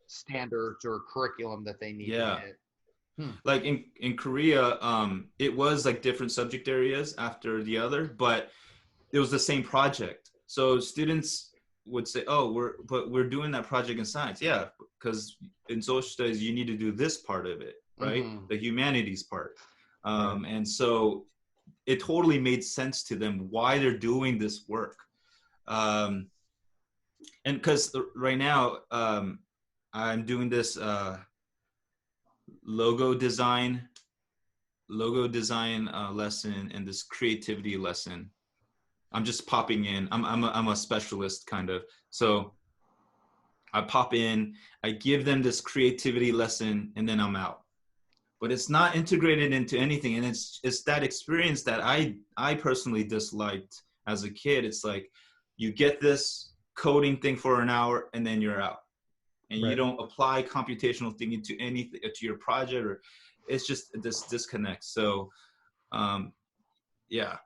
standards or curriculum that they need to hit. Like in Korea, it was like different subject areas after the other, but it was the same project. So students would say, oh, we're doing that project in science. Yeah, because in social studies, you need to do this part of it, right? The humanities part. And so it totally made sense to them why they're doing this work. And because right now, I'm doing this logo design logo design lesson and this creativity lesson. I'm just popping in. I'm a specialist kind of. So I pop in, I give them this creativity lesson, and then I'm out. But it's not integrated into anything. And it's that experience that I personally disliked as a kid. It's like you get this coding thing for an hour and then you're out. And you don't apply computational thinking to anything, to your project, or it's just this disconnect. So, yeah.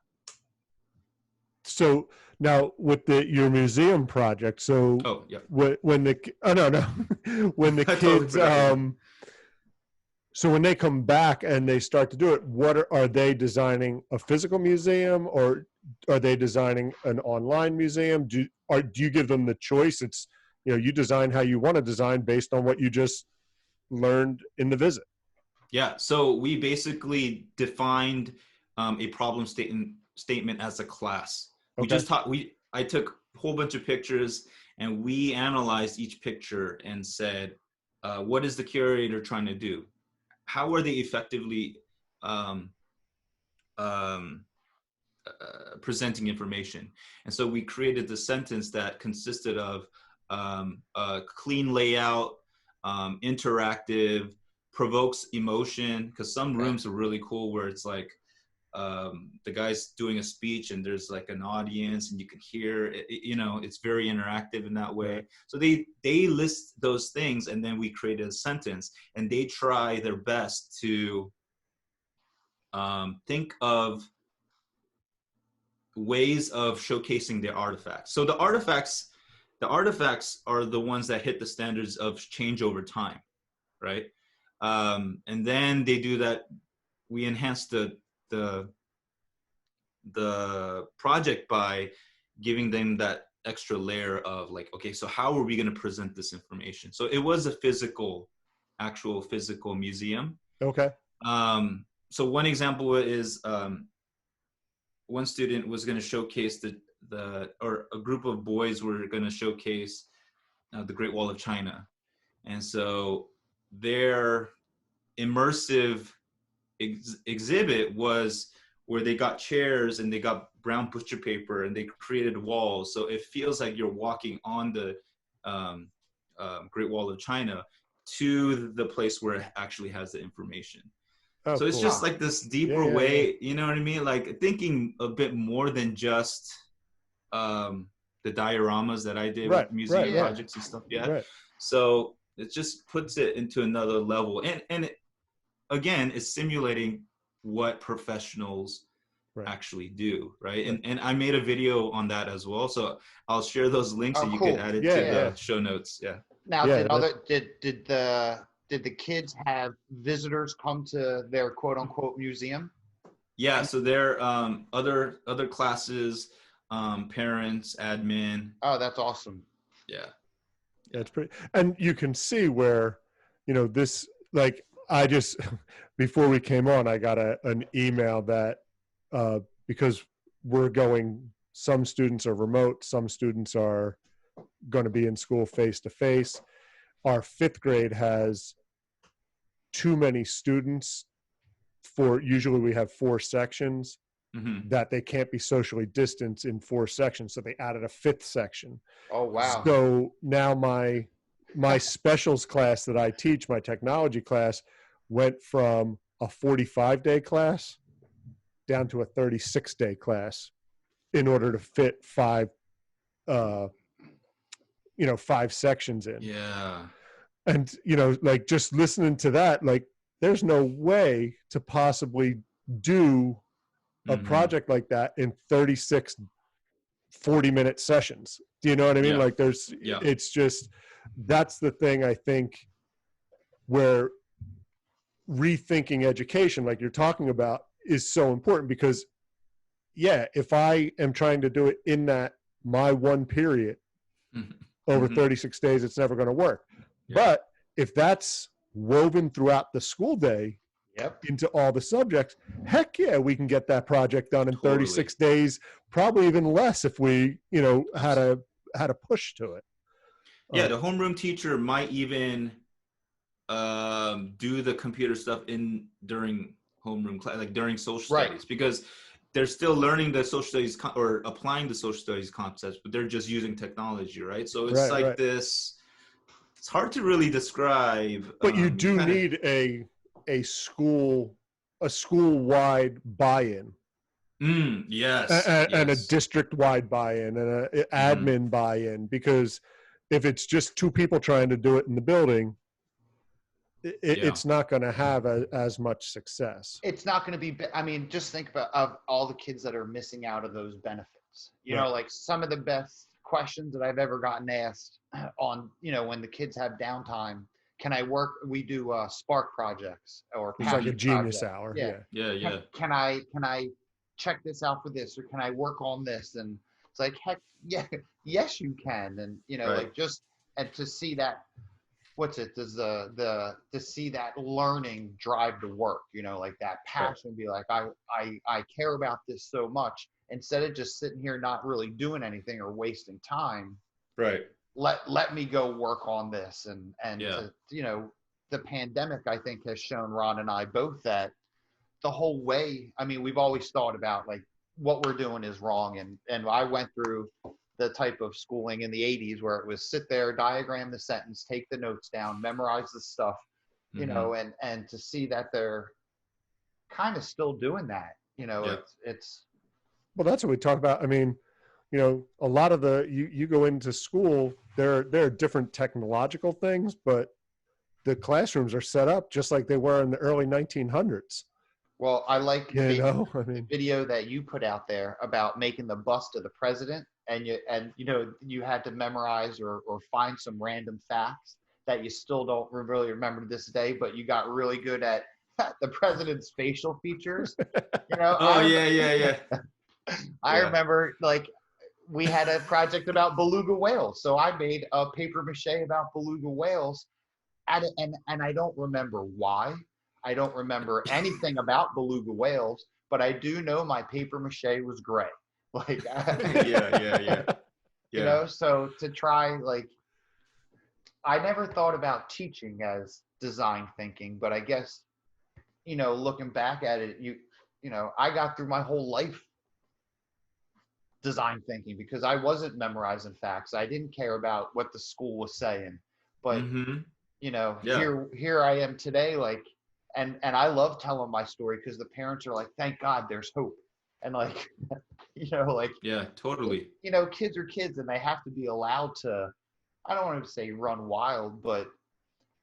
So now with your museum project, so when the when the kids so when they come back and they start to do it, what are they designing a physical museum, or are they designing an online museum? Do you give them the choice? It's, you design how you want to design based on what you just learned in the visit. Yeah. So we basically defined a problem statement as a class. We just taught, I took a whole bunch of pictures and we analyzed each picture and said, what is the curator trying to do? How are they effectively presenting information? And so we created the sentence that consisted of a clean layout, interactive, provokes emotion, because some rooms are really cool where it's like the guy's doing a speech and there's like an audience and you can hear it, it's very interactive in that way. So they list those things, and then we created a sentence, and they try their best to think of ways of showcasing their artifacts. So the artifacts are the ones that hit the standards of change over time, right? And then they do that. We enhance the project by giving them that extra layer of like, okay, so how are we going to present this information? So it was a actual physical museum. Okay. So one example is one student was going to showcase or a group of boys were going to showcase the Great Wall of China. And so their immersive exhibit was where they got chairs and they got brown butcher paper and they created walls. So it feels like you're walking on the Great Wall of China to the place where it actually has the information. Oh, so it's just like this deeper way, you know what I mean? Like thinking a bit more than just the dioramas that I did with museum projects and stuff. Yeah. Right. So it just puts it into another level. And it, again, it's simulating what professionals actually do, right? And I made a video on that as well. So I'll share those links and you can add it to the show notes. Yeah. Now, did the kids have visitors come to their quote unquote museum? Yeah. So there other classes, parents, admin. Oh, that's awesome. Yeah. That's pretty, and you can see where, this, like, I just, before we came on, I got an email that, because some students are remote, some students are going to be in school face-to-face. Our 5th grade has too many students usually we have 4 sections, that they can't be socially distanced in 4 sections. So they added a 5th section. Oh, wow. So now my specials class that I teach, my technology class, went from a 45-day class down to a 36-day class in order to fit 5 sections in. Yeah. And, like just listening to that, like there's no way to possibly do a project like that in 36 40-minute sessions. Do you know what I mean? Like it's just, that's the thing I think where rethinking education, like you're talking about, is so important, because if I am trying to do it in my one period over 36 days, it's never going to work. But if that's woven throughout the school day into all the subjects, heck yeah, we can get that project done in 36 days, probably even less if we, had a push to it. Yeah, the homeroom teacher might even do the computer stuff during homeroom class, like during social Right. studies, because they're still learning the social studies or applying the social studies concepts, but they're just using technology, right? So it's like this, it's hard to really describe. But you do need a school-wide buy-in. Yes. And a district-wide buy-in and an admin buy-in, because if it's just two people trying to do it in the building, it's not going to have as much success. It's not going to be, I mean, just think about of all the kids that are missing out of those benefits. You know, like some of the best questions that I've ever gotten asked on, you know, when the kids have downtime, can I work? We do Spark projects or it's like a genius project. hour. Yeah. Can I check this out for this, or can I work on this? And it's like, heck yeah, yes you can. And you know, like just, and to see that, to see that learning drive to work, you know, like that passion, be like, I care about this so much, instead of just sitting here not really doing anything or wasting time. Let me go work on this. And to, you know, the pandemic, I think, has shown Ron and I both that the whole way, I mean, we've always thought about like what we're doing is wrong. And I went through the type of schooling in the 80s where it was sit there, diagram the sentence, take the notes down, memorize the stuff, you know, and to see that they're kind of still doing that, you know, it's. Well, that's what we talk about. I mean, you know, a lot of you go into school, there are different technological things, but the classrooms are set up just like they were in the early 1900s. Well, I like the video that you put out there about making the bust of the president, and you know, you had to memorize or find some random facts that you still don't really remember to this day, but you got really good at the president's facial features. You know? I remember, like, we had a project about beluga whales, so I made a paper mache about beluga whales, and I don't remember why. I don't remember anything about beluga whales, but I do know my paper mache was gray. Like, you know, so to try, like, I never thought about teaching as design thinking, but I guess, you know, looking back at it, you know, I got through my whole life design thinking because I wasn't memorizing facts. I didn't care about what the school was saying, but you know, here I am today, like, and I love telling my story because the parents are like, thank God there's hope. And like, you know, like, totally. You know, kids are kids and they have to be allowed to, I don't want to say run wild, but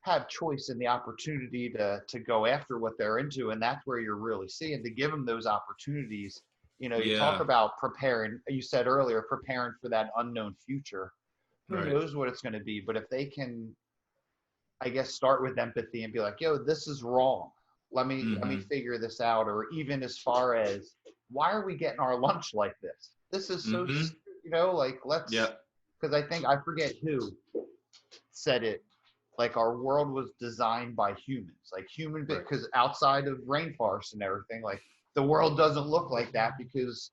have choice and the opportunity to go after what they're into. And that's where you're really seeing, to give them those opportunities. You know, you talk about preparing, you said earlier, preparing for that unknown future. Who knows what it's going to be, but if they can, I guess, start with empathy and be like, yo, this is wrong. Let me figure this out. Or even as far as, why are we getting our lunch like this? This is so, you know, like, let's, because I think, I forget who said it, like, our world was designed by humans, like because outside of rainforests and everything, like, the world doesn't look like that because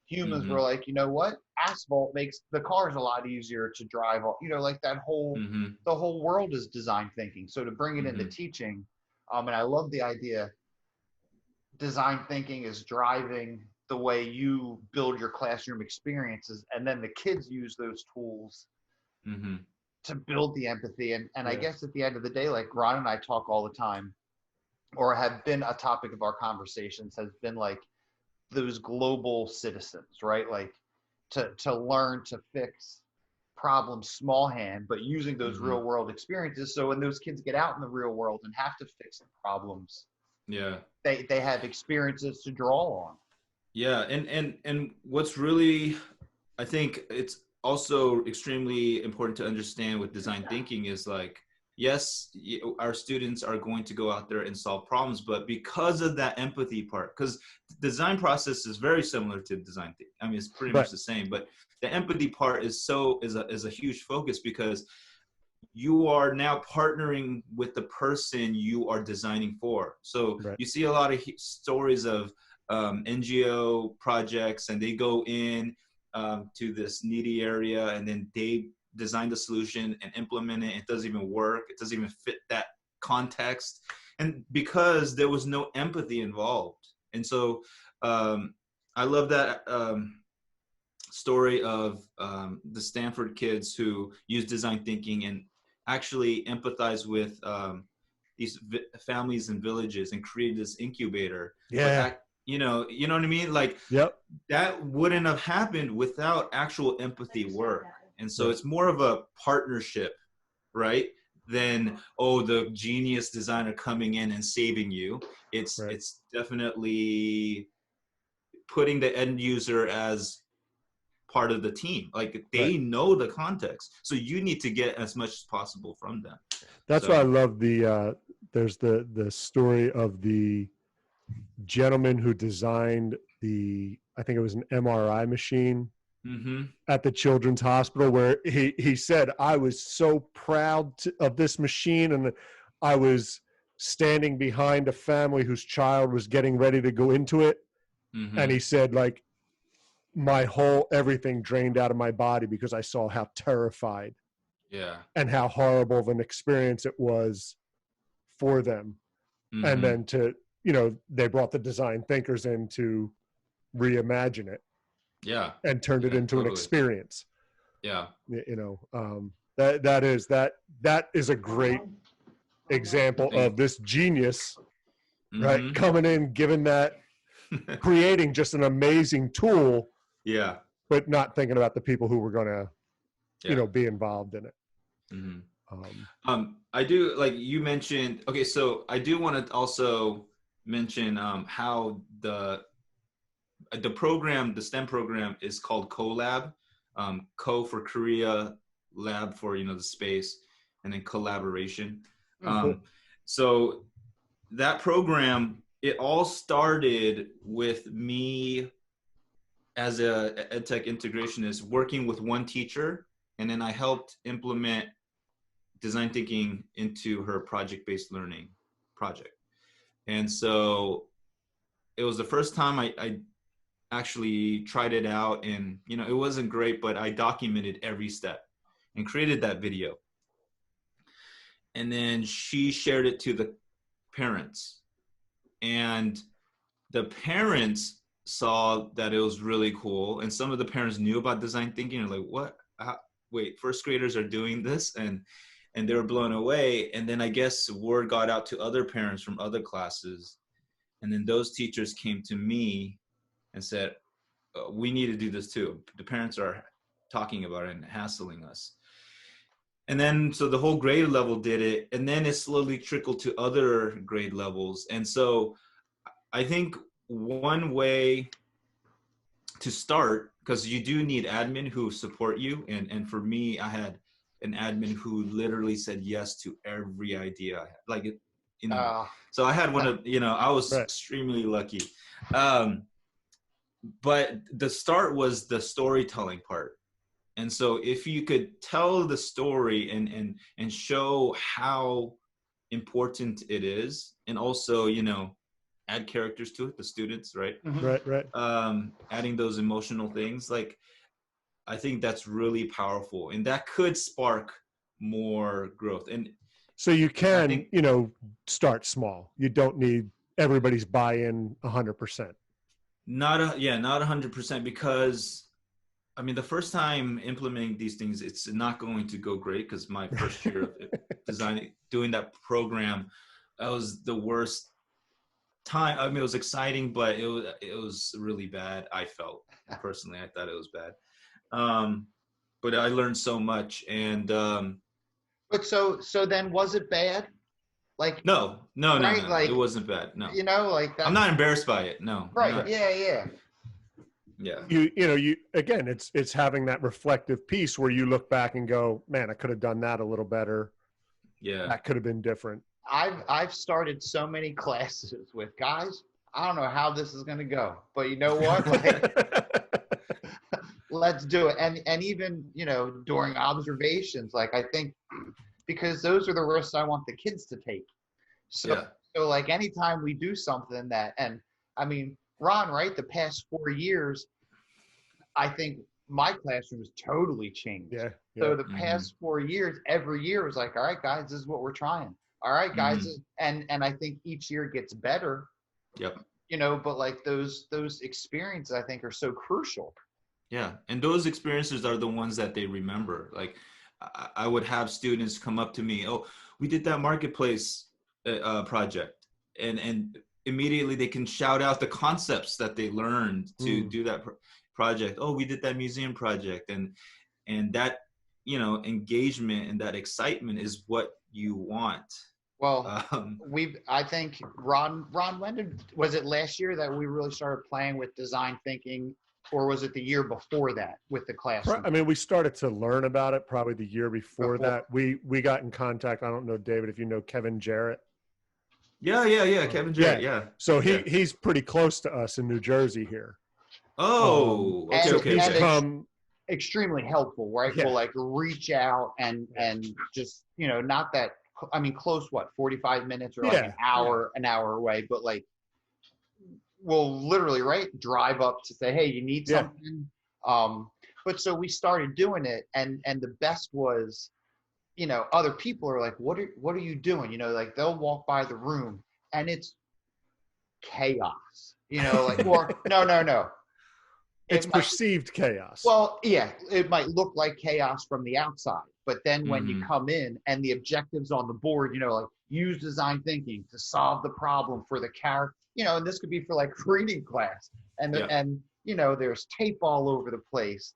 humans were like, you know what? Asphalt makes the cars a lot easier to drive. You know, like that whole, the whole world is design thinking. So to bring it into teaching, and I love the idea, design thinking is driving the way you build your classroom experiences. And then the kids use those tools to build the empathy. And I guess at the end of the day, like Ron and I talk all the time, or have been a topic of our conversations, has been like those global citizens, right? Like to learn to fix problems small hand, but using those real world experiences. So when those kids get out in the real world and have to fix the problems, they have experiences to draw on. And what's really, I think it's also extremely important to understand with design thinking is like, yes, our students are going to go out there and solve problems, but because of that empathy part, because the design process is very similar to design thinking. I mean, it's pretty much the same, but the empathy part is a huge focus because you are now partnering with the person you are designing for. So you see a lot of stories of NGO projects, and they go in to this needy area, and then they design the solution and implement it. It doesn't even work. It doesn't even fit that context. and because there was no empathy involved. And so I love that story of the Stanford kids who use design thinking and actually empathize with these families and villages and create this incubator. Yeah. You know what I mean? Like, yep. That wouldn't have happened without actual empathy work. And so it's more of a partnership, right? Than, oh, the genius designer coming in and saving you. It's definitely putting the end user as part of the team. Like, they know the context. So you need to get as much as possible from them. That's why I love there's the story of the gentleman who designed I think it was an MRI machine at the Children's Hospital, where he said, I was so proud of this machine, and I was standing behind a family whose child was getting ready to go into it. And he said, like, my whole everything drained out of my body because I saw how terrified and how horrible of an experience it was for them. And then they brought the design thinkers in to reimagine it. And turned it into an experience. That is a great example of this genius, right? Coming in, giving that, creating just an amazing tool. But not thinking about the people who were going to, be involved in it. I do, like you mentioned, okay, so I do want to also mention how the program, the STEM program, is called CoLab. Co for Korea, lab for, the space, and then collaboration. So that program, it all started with me as a EdTech integrationist working with one teacher, and then I helped implement design thinking into her project-based learning project. And so it was the first time I actually tried it out, and it wasn't great, but I documented every step and created that video. And then she shared it to the parents, and the parents saw that it was really cool. And some of the parents knew about design thinking and like, what? Wait, first graders are doing this? And they were blown away. And then I guess word got out to other parents from other classes. And then those teachers came to me and said, we need to do this too. The parents are talking about it and hassling us. And then, so the whole grade level did it. And then it slowly trickled to other grade levels. And so I think one way to start, because you do need admin who support you. And for me, I had an admin who literally said yes to every idea I had. Like, so I had one of, I was extremely lucky. But the start was the storytelling part. And so if you could tell the story and show how important it is, and also, add characters to it, the students, right? Right. Adding those emotional things, like, I think that's really powerful, and that could spark more growth. And so you can, start small. You don't need everybody's buy-in 100%. Not 100%, because the first time implementing these things, it's not going to go great, because my first year of doing that program, that was the worst time. It was exciting, but it was really bad. I felt personally, I thought it was bad. But I learned so much. And but so then, was it bad? Like, no, right? Like, it wasn't bad. No, like that. I'm not embarrassed by it. No, right? Yeah. You again, it's having that reflective piece where you look back and go, man, I could have done that a little better. Yeah, that could have been different. I've started so many classes with guys. I don't know how this is going to go, but you know what? Like, let's do it. And even, during observations, like, I think, because those are the risks I want the kids to take. So like, anytime we do something that, and Ron, right, the past 4 years, I think my classroom has totally changed. Yeah. So the past 4 years, every year was like, all right, guys, this is what we're trying. all right, guys. And I think each year gets better. Yep. You know, but like those experiences I think are so crucial. Yeah. And those experiences are the ones that they remember. Like I would have students come up to me, oh, we did that marketplace project. And immediately they can shout out the concepts that they learned to do that project. Oh, we did that museum project. And that, you know, engagement and that excitement is what you want. Well, I think Ron, was it last year that we really started playing with design thinking, or was it the year before that with the classroom? I mean, we started to learn about it probably the year before that. We got in contact. I don't know, David, if you know Kevin Jarrett. Yeah. Kevin Jarrett. Yeah. So he's pretty close to us in New Jersey here. Oh, okay. He's come extremely helpful, right? Yeah. We'll like reach out and just, you know, not that, I mean, close, 45 minutes or like an hour away, but like we'll literally, drive up to say, hey, you need something. But so we started doing it, and the best was, you know, other people are like, what are you doing? You know, like they'll walk by the room and it's chaos, you know, like, or no. It's perceived chaos. Well, yeah, it might look like chaos from the outside, but then when you come in and the objectives on the board, you know, like use design thinking to solve the problem for the character, you know, and this could be for like reading class, and and you know, there's tape all over the place,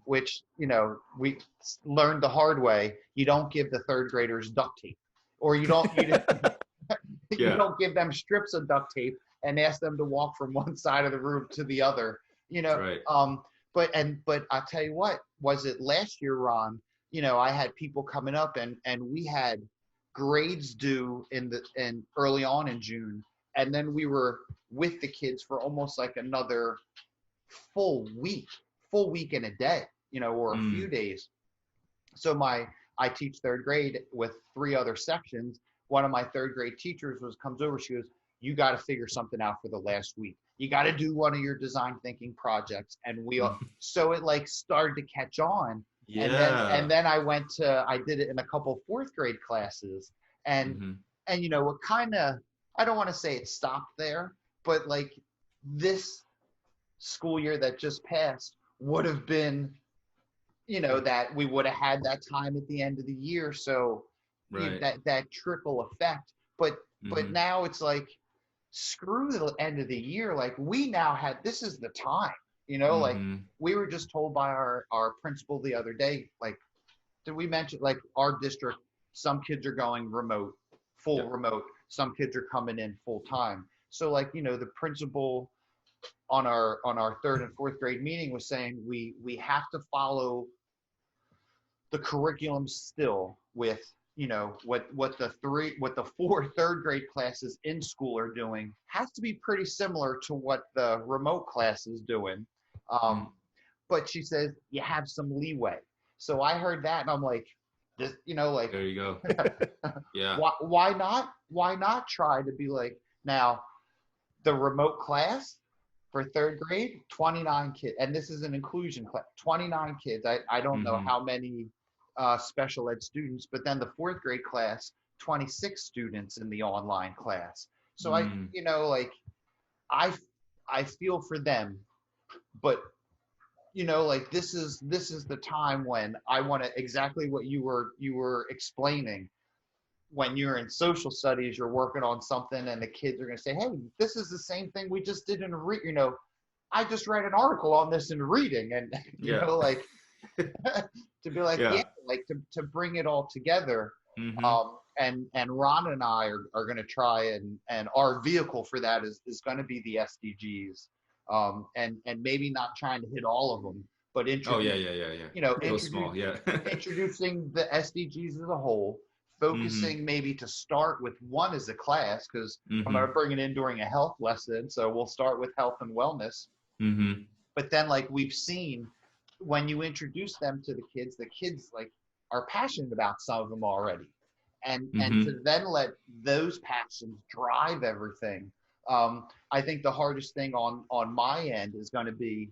which, you know, we learned the hard way. You don't give the third graders duct tape, or you don't you don't give them strips of duct tape and ask them to walk from one side of the room to the other. You know, but I'll tell you what, was it last year, Ron? You know, I had people coming up and we had grades due in early on in June, and then we were with the kids for almost like another full week and a day, you know, or a few days. So I teach third grade with 3 other sections. One of my third grade teachers comes over. She goes, you got to figure something out for the last week. You got to do one of your design thinking projects. And so it like started to catch on. Yeah. And then I did it in a couple 4th grade classes, and you know, what kind of, I don't want to say it stopped there, but like this school year that just passed would have been, you know, that we would have had that time at the end of the year. So you know, that trickle effect, but now it's like, screw the end of the year. Like we now this is the time, you know, like we were just told by our principal the other day, like, did we mention like our district, some kids are going remote, remote, some kids are coming in full time. So like, you know, the principal on our 3rd and 4th grade meeting was saying we have to follow the curriculum still with, you know, what the 4 3rd grade classes in school are doing has to be pretty similar to what the remote class is doing. But she says you have some leeway. So I heard that and I'm like, this, you know, like, there you go. Yeah. Why not try to be like, now the remote class for 3rd grade, 29 kids, and this is an inclusion class, 29 kids. I don't know how many special ed students, but then the 4th grade class, 26 students in the online class. So I, you know, like I feel for them, but you know, like this is the time when I want to, exactly what you were explaining. When you're in social studies, you're working on something and the kids are going to say, hey, this is the same thing we just did in you know, I just read an article on this in reading, and you know, like to be like, like to bring it all together. And Ron and I are going to try, and our vehicle for that is going to be the SDGs, and maybe not trying to hit all of them, but you know, introducing the SDGs as a whole, focusing maybe to start with one as a class, because I'm going to bring it in during a health lesson, so we'll start with health and wellness. But then, like we've seen, when you introduce them to the kids like are passionate about some of them already, and to then let those passions drive everything. I think the hardest thing on my end is going to be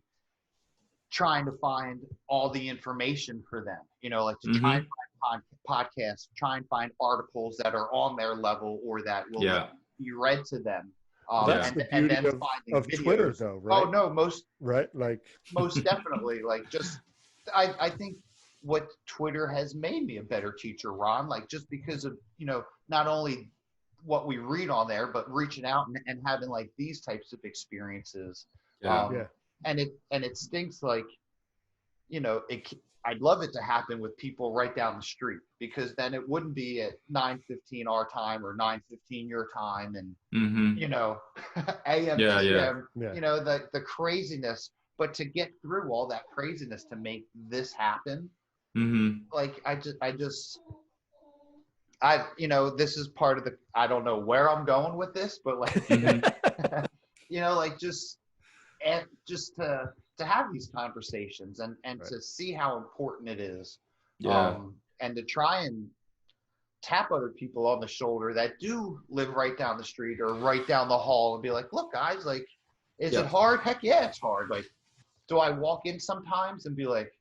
trying to find all the information for them, you know, like to try and find podcasts, try and find articles that are on their level or that will be read to them. That's the beauty of Twitter, though, right? Oh no, most definitely. Like, just I think what Twitter has made me a better teacher, Ron. Like, just because of, you know, not only what we read on there, but reaching out and having like these types of experiences. And it stinks, like, you know, I'd love it to happen with people right down the street, because then it wouldn't be at 9:15 our time or 9:15 your time, and you know, AM, PM, you know, the craziness. But to get through all that craziness to make this happen, like you know, this is part of the, I don't know where I'm going with this, but like, you know, like just to have these conversations and to see how important it is, and to try and tap other people on the shoulder that do live right down the street or right down the hall and be like, look guys, like, is it hard? Heck yeah, it's hard. Like, do I walk in sometimes and be like,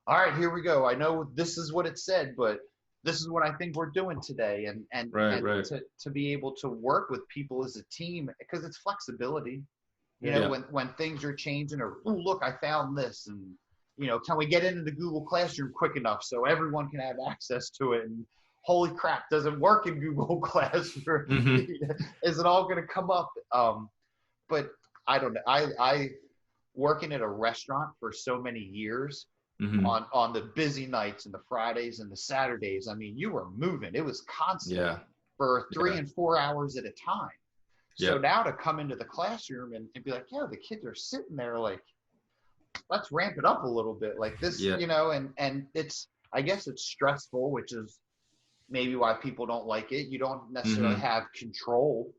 all right, here we go, I know this is what it said, but this is what I think we're doing today, and to be able to work with people as a team, because it's flexibility. You know, when things are changing, or, oh, look, I found this, and, you know, can we get into the Google Classroom quick enough so everyone can have access to it? And holy crap, doesn't work in Google Classroom. Is it all going to come up? But I don't know. I working at a restaurant for so many years, on the busy nights and the Fridays and the Saturdays, I mean, you were moving. It was constant for 3 and 4 hours at a time. So now to come into the classroom and be like, yeah, the kids are sitting there like, let's ramp it up a little bit, like this, you know, and it's, I guess it's stressful, which is maybe why people don't like it. You don't necessarily have control.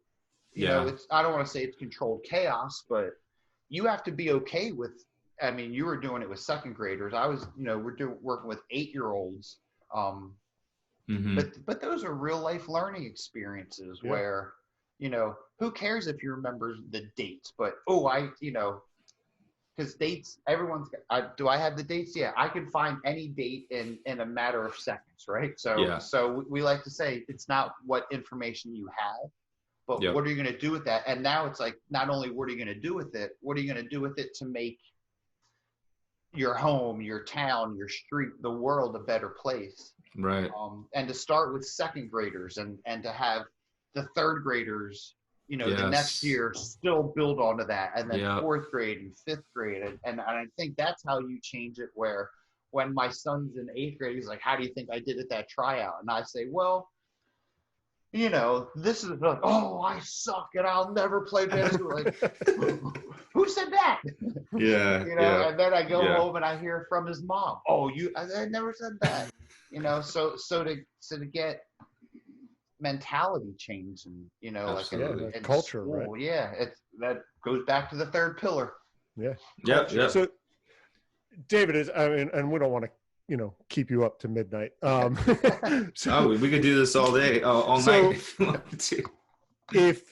You know, it's, I don't want to say it's controlled chaos, but you have to be okay with, I mean, you were doing it with second graders. I was, you know, working with 8-year-olds. But those are real life learning experiences where, you know, who cares if you remember the dates, but, you know, because dates, do I have the dates? Yeah, I can find any date in a matter of seconds, right? So we like to say it's not what information you have, but what are you going to do with that? And now it's like, not only what are you going to do with it, what are you going to do with it to make your home, your town, your street, the world a better place? Right. And to start with second graders and to have the third graders, you know, the next year still build onto that, and then fourth grade and fifth grade. And I think that's how you change it, where when my son's in 8th grade, he's like, how do you think I did at that tryout? And I say, well, you know, this is like, oh, I suck and I'll never play basketball. Like, who said that? You know, and then I go home and I hear from his mom, oh, I never said that. You know, so to get mentality change, and, you know, absolutely. like in culture, school, right? That goes back to the third pillar. So David, I mean, and we don't want to, you know, keep you up to midnight. So, we could do this all day, all night if you wanted to.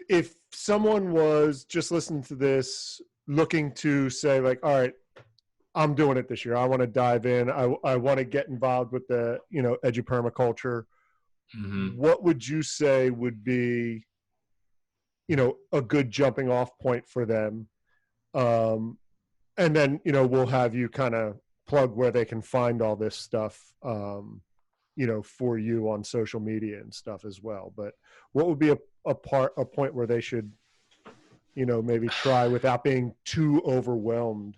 If someone was just listening to this, looking to say like, all right, I'm doing it this year, I want to dive in, I want to get involved with the, you know, eduPermaculture, what would you say would be, you know, a good jumping off point for them? And then, you know, we'll have you kind of plug where they can find all this stuff, you know, for you on social media and stuff as well. But what would be a point where they should, you know, maybe try without being too overwhelmed?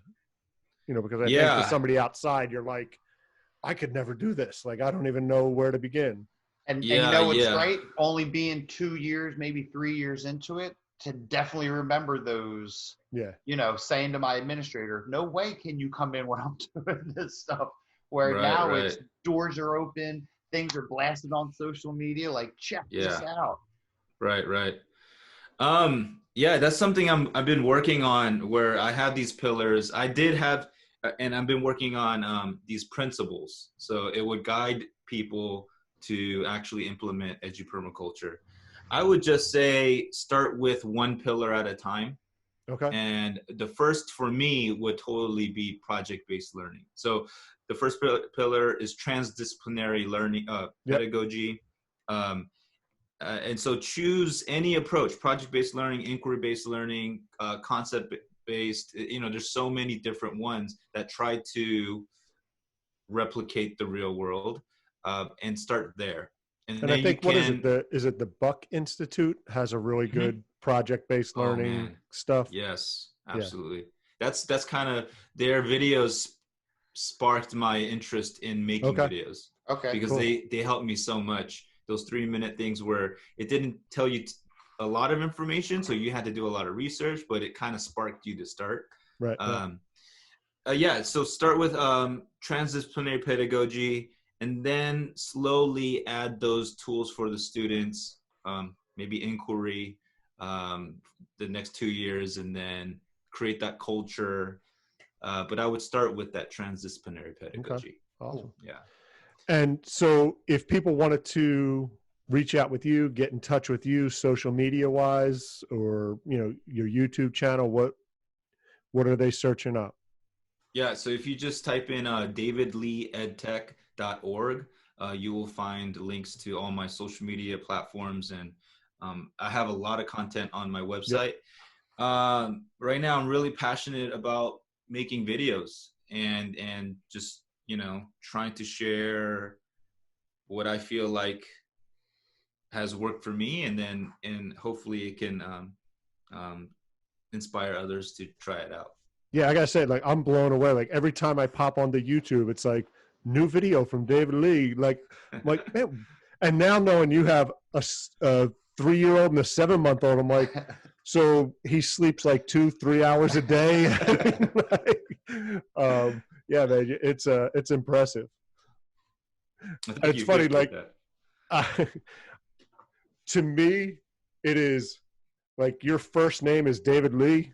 You know, because I think for somebody outside, you're like, I could never do this. Like, I don't even know where to begin. And you know what's right? Only being 2 years, maybe 3 years into it, to definitely remember those, you know, saying to my administrator, no way can you come in when I'm doing this stuff. Where now it's doors are open, things are blasted on social media, like, check this out. Right. Yeah, that's something I've been working on, where I have these pillars. I did have, and I've been working on these principles. So it would guide people to actually implement eduPermaculture. I would just say start with one pillar at a time. Okay. And the first for me would totally be project-based learning. So the first pillar is transdisciplinary learning, pedagogy. And so choose any approach: project-based learning, inquiry-based learning, concept-based. There's so many different ones that try to replicate the real world, and start there. And I think, what is it? Is it the Buck Institute has a really good project-based learning stuff? Yes, absolutely. Yeah. That's kind of, their videos sparked my interest in making videos. Okay. Because they helped me so much. Those 3-minute things where it didn't tell you a lot of information, so you had to do a lot of research, but it kind of sparked you to start. Right. So start with transdisciplinary pedagogy, and then slowly add those tools for the students, maybe inquiry, the next 2 years, and then create that culture. But I would start with that transdisciplinary pedagogy. Okay. Awesome. Yeah. And so if people wanted to reach out with you, get in touch with you social media wise, or, your YouTube channel, what are they searching up? Yeah. So if you just type in davidleeedtech.org, you will find links to all my social media platforms. And I have a lot of content on my website. Yep. Right now, I'm really passionate about making videos and just, trying to share what I feel like has worked for me, and hopefully it can inspire others to try it out. Yeah, I gotta say, I'm blown away. Every time I pop onto YouTube, it's new video from David Lee. Man. And now knowing you have a 3-year-old and a 7-month-old, I'm like, so he sleeps 2-3 hours a day. Yeah, man, it's impressive. It's funny, to me, it is your first name is David Lee,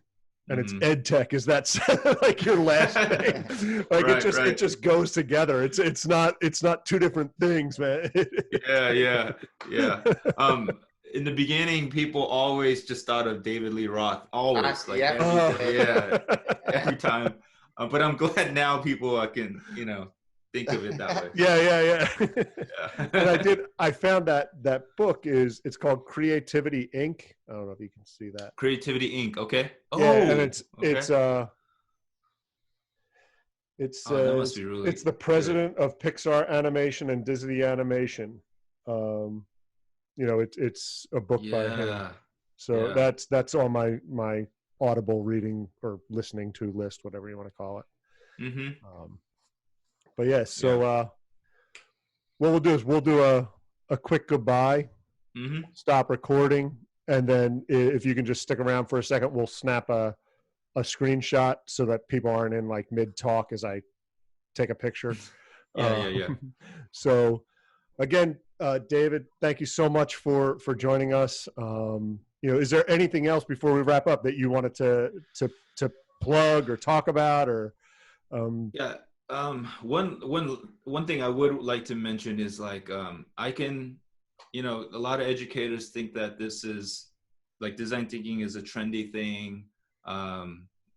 and it's EdTech. Is that your last name? It just goes together. It's not two different things, man. Yeah. In the beginning, people always just thought of David Lee Roth. Always, every time. But I'm glad now people can, think of it that way. Yeah. And I found that book it's called Creativity Inc. I don't know if you can see that. Creativity Inc. Okay. And it says that must be really it's the president of Pixar Animation and Disney Animation. It's a book by him. So that's on my Audible reading or listening to list, whatever you want to call it. But what we'll do is we'll do a quick goodbye, stop recording, and then if you can just stick around for a second, we'll snap a screenshot so that people aren't in mid-talk as I take a picture. Yeah. So again, David, thank you so much for joining us. Is there anything else before we wrap up that you wanted to plug or talk about, or? One thing I would like to mention is I can, a lot of educators think that this is design thinking is a trendy thing, a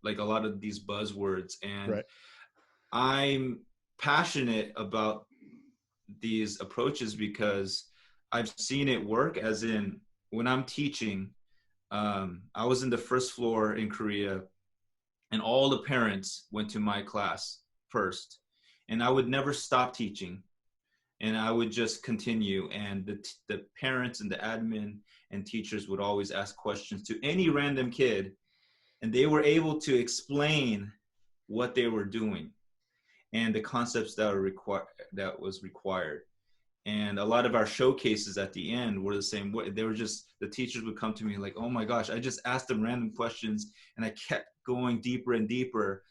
lot of these buzzwords, and I'm passionate about these approaches because I've seen it work. As in, when I'm teaching, I was in the first floor in Korea, and all the parents went to my class first, and I would never stop teaching, and I would just continue, and the parents and the admin and teachers would always ask questions to any random kid, and they were able to explain what they were doing and the concepts that was required. And a lot of our showcases at the end were the same way. They were just, the teachers would come to me oh my gosh, I just asked them random questions and I kept going deeper and deeper.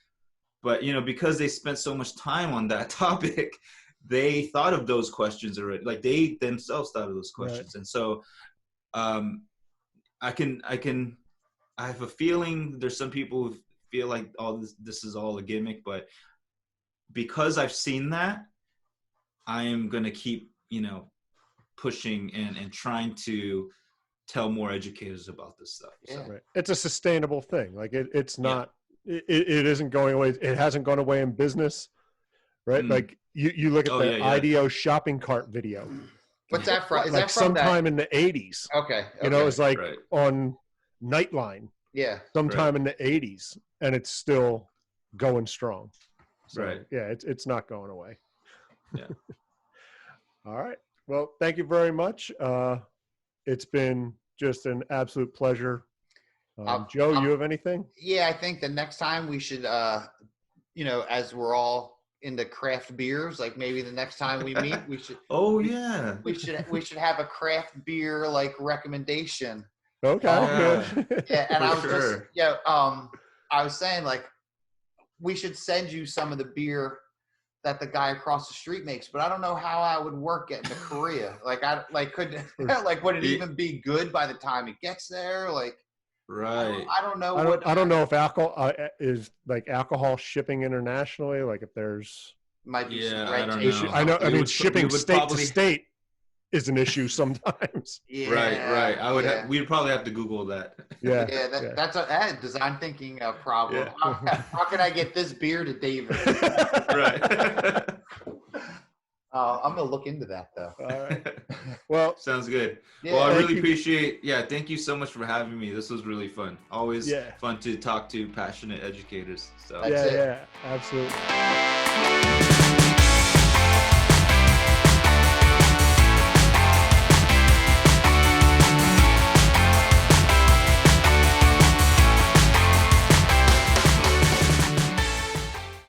But, because they spent so much time on that topic, they thought of those questions already. They themselves thought of those questions. Right. And so I have a feeling there's some people who feel like this is all a gimmick, but because I've seen that, I am going to keep, pushing and trying to tell more educators about this stuff. So. Yeah. Right. It's a sustainable thing. Like it's not, it isn't going away. It hasn't gone away in business, right? Like you look at the IDEO shopping cart video. What's that from? Is like that from sometime in the 80s. Okay. You know, it's like on Nightline. Yeah. Sometime in the 80s, and it's still going strong. So, right. Yeah, it's not going away. Yeah. All right. Well, thank you very much. It's been just an absolute pleasure. Joe, you have anything? Yeah, I think the next time we should, you know, as we're all into craft beers, like maybe the next time we meet, we should. We should have a craft beer like recommendation. Okay. Yeah, and I was I was saying like we should send you some of the beer that the guy across the street makes, but I don't know how I would work getting to Korea. Like would it even be good by the time it gets there? Like, right. I don't know. I don't know if alcohol is like alcohol shipping internationally. Like if there's might be some I don't issue. know. I know. I mean, shipping state to state is an issue sometimes. Yeah. Right. We'd probably have to Google that. Yeah. That's a design thinking problem. Yeah. How can I get this beer to David? Right. I'm gonna look into that though. All right. Well, sounds good. Yeah, well, I really appreciate. Yeah, thank you so much for having me. This was really fun. Always fun to talk to passionate educators. So absolutely.